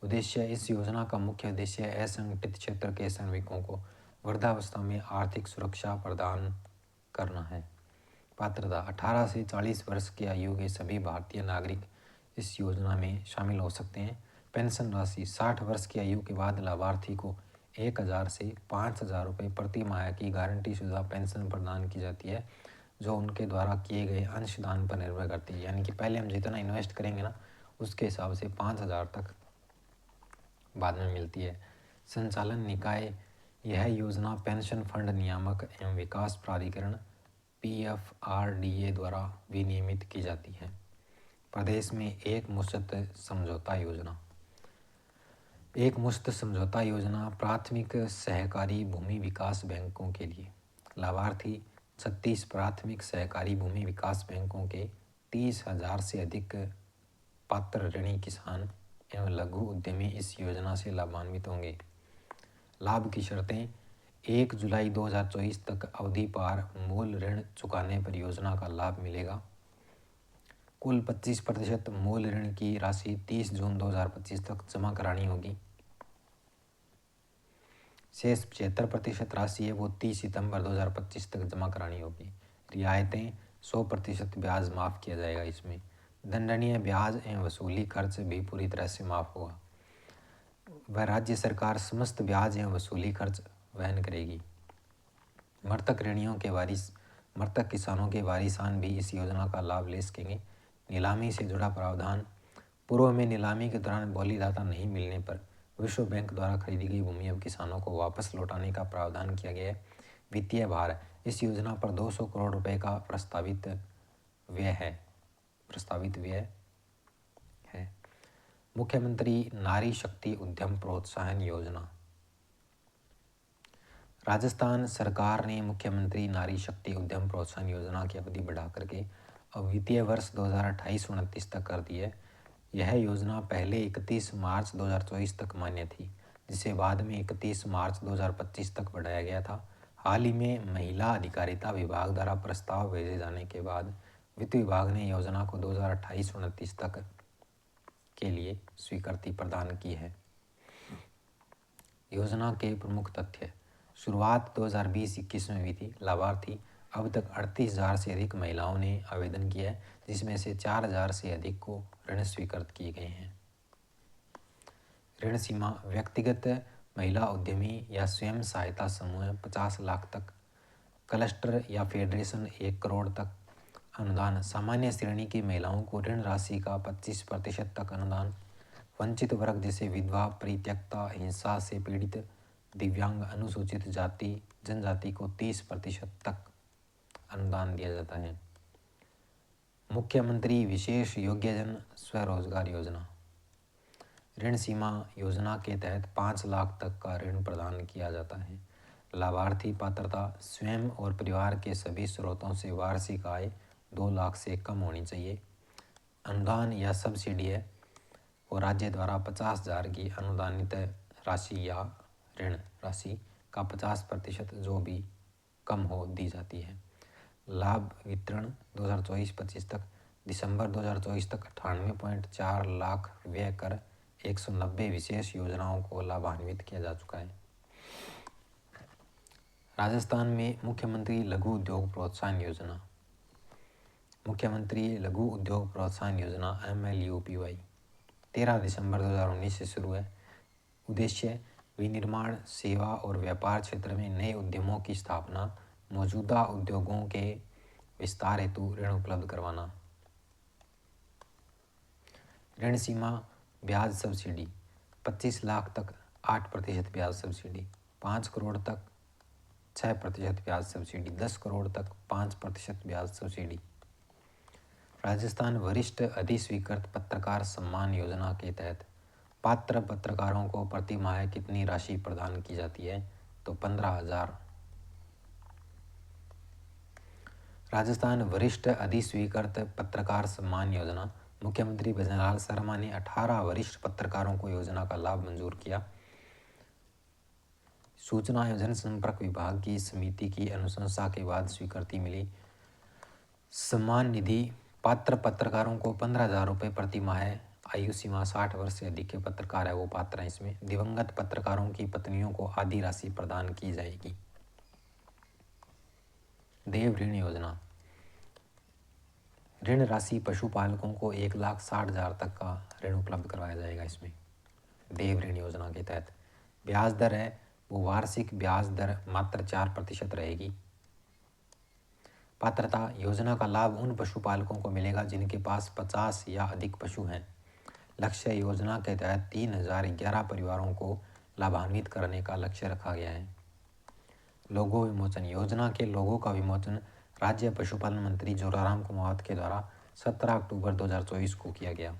उद्देश्य: इस योजना का मुख्य उद्देश्य असंगठित क्षेत्र के श्रमिकों को वृद्धावस्था में आर्थिक सुरक्षा प्रदान करना है। पात्रता: 18 से 40 वर्ष की आयु के सभी भारतीय नागरिक इस योजना में शामिल हो सकते हैं। पेंशन राशि: 60 वर्ष की आयु के बाद लाभार्थी को 1,000 से 5,000 रुपये प्रति माह की गारंटी शुदा पेंशन प्रदान की जाती है, जो उनके द्वारा किए गए अंशदान पर निर्भर करती है। यानी कि पहले हम जितना इन्वेस्ट करेंगे ना, उसके हिसाब से 5,000 तक बाद में मिलती है। संचालन निकाय: यह योजना पेंशन फंड नियामक एवं विकास प्राधिकरण PFRDA द्वारा विनियमित की जाती है। प्रदेश में एक मुश्त समझौता योजना प्राथमिक सहकारी भूमि विकास बैंकों के लिए। लाभार्थी 36 प्राथमिक सहकारी भूमि विकास बैंकों के 30,000 से अधिक पात्र ऋणी किसान एवं लघु उद्यमी इस योजना से लाभान्वित होंगे। लाभ की शर्तें: 1 जुलाई 2024 तक अवधि पार मूल ऋण चुकाने पर योजना का लाभ मिलेगा। कुल 25% मूल ऋण की राशि 30 जून 2025 तक जमा करानी होगी। शेष 75% राशि है वो 30 सितंबर 2025 तक जमा करानी होगी। रियायतें: 100% ब्याज माफ़ किया जाएगा इसमें। दंडनीय ब्याज एवं वसूली खर्च भी पूरी तरह से माफ़ होगा। वह राज्य सरकार समस्त ब्याज एवं वसूली खर्च वहन करेगी। मृतक किसानों के वारिसान भी इस योजना का लाभ ले सकेंगे। नीलामी से जुड़ा प्रावधान: पूर्व में नीलामी के दौरान बोलीदाता नहीं मिलने पर विश्व बैंक द्वारा खरीदी गई भूमि अब किसानों को वापस लौटाने का प्रावधान किया गया है। वित्तीय भार: इस योजना पर 200 करोड़ रुपए का प्रस्तावित व्यय है। मुख्यमंत्री नारी शक्ति उद्यम प्रोत्साहन योजना: राजस्थान सरकार ने मुख्यमंत्री नारी शक्ति उद्यम प्रोत्साहन योजना की अवधि बढ़ा करके अब वित्तीय वर्ष 2028-29 तक कर दी है। यह योजना पहले 31 मार्च 2024 तक मान्य थी, जिसे बाद में 31 मार्च 2025 तक बढ़ाया गया था। हाल ही में महिला अधिकारिता विभाग द्वारा प्रस्ताव भेजे जाने के बाद वित्त विभाग ने योजना को 2028-29 तक के लिए स्वीकृति प्रदान की है। योजना के प्रमुख तथ्य। शुरुआत 2020-21 में हुई थी। लाभार्थी अब तक 38,000 से अधिक महिलाओं ने आवेदन किया है, जिसमें से 4,000 से अधिक को ऋण स्वीकृत किए गए हैं। ऋण सीमा। व्यक्तिगत महिला उद्यमी या स्वयं सहायता समूह 50 लाख तक, क्लस्टर या फेडरेशन 1 करोड़ तक अनुदान। सामान्य श्रेणी की महिलाओं को ऋण राशि का 25% तक अनुदान। वंचित वर्ग जैसे विधवा, परित्यक्ता, हिंसा से पीड़ित, दिव्यांग, अनुसूचित जाति जनजाति को 30% तक अनुदान दिया जाता है। मुख्यमंत्री विशेष योग्यजन स्वरोजगार योजना। ऋण सीमा। योजना के तहत 5 लाख तक का ऋण प्रदान किया जाता है। लाभार्थी पात्रता। स्वयं और परिवार के सभी स्रोतों से वार्षिक आय 2 लाख से कम होनी चाहिए। अनुदान या सब्सिडी है और राज्य द्वारा 50,000 की अनुदानित राशि या ऋण राशि का 50% जो भी कम हो दी जाती है। लाभ वितरण 2024-25 तक। दिसंबर 2024 तक 98.4 लाख व्यय कर 190 विशेष योजनाओं को लाभान्वित किया जा चुका है। राजस्थान में मुख्यमंत्री लघु उद्योग प्रोत्साहन योजना। मुख्यमंत्री लघु उद्योग प्रोत्साहन योजना MLUPY 13 दिसंबर 2019 से शुरू है। उद्देश्य विनिर्माण, सेवा और व्यापार क्षेत्र में नए उद्यमों की स्थापना, मौजूदा उद्योगों के विस्तार हेतु ऋण उपलब्ध करवाना। ऋण सीमा। ब्याज सब्सिडी 25 लाख तक 8% ब्याज सब्सिडी, 5 करोड़ तक 6% ब्याज सब्सिडी, 10 करोड़ तक 5% ब्याज सब्सिडी। राजस्थान वरिष्ठ अधिस्वीकृत पत्रकार सम्मान योजना के तहत पात्र पत्रकारों को प्रति माह कितनी राशि प्रदान की जाती है? तो 15,000। राजस्थान वरिष्ठ अधिस्वीकृत पत्रकार सम्मान योजना। मुख्यमंत्री भजनलाल शर्मा ने 18 वरिष्ठ पत्रकारों को योजना का लाभ मंजूर किया। सूचना एवं जनसंपर्क विभाग की समिति की अनुशंसा के बाद स्वीकृति मिली। सम्मान निधि पात्र पत्रकारों को 15,000 रुपये प्रति माह। आयु सीमा 60 वर्ष से अधिक के पत्रकार है वो पात्र हैं इसमें। दिवंगत पत्रकारों की पत्नियों को आधी राशि प्रदान की जाएगी। देव ऋण योजना। ऋण राशि पशुपालकों को 1,60,000 तक का ऋण उपलब्ध करवाया जाएगा इसमें देव ऋण योजना के तहत। ब्याज दर है वो वार्षिक ब्याज दर मात्र 4% रहेगी। पात्रता योजना का लाभ उन पशुपालकों को मिलेगा जिनके पास 50 या अधिक पशु हैं। लक्ष्य योजना के तहत 3,011 परिवारों को लाभान्वित करने का लक्ष्य रखा गया है। लोगो विमोचन। योजना के लोगो का विमोचन राज्य पशुपालन मंत्री जोराराम कुमावत के द्वारा 17 अक्टूबर 2024 को किया गया।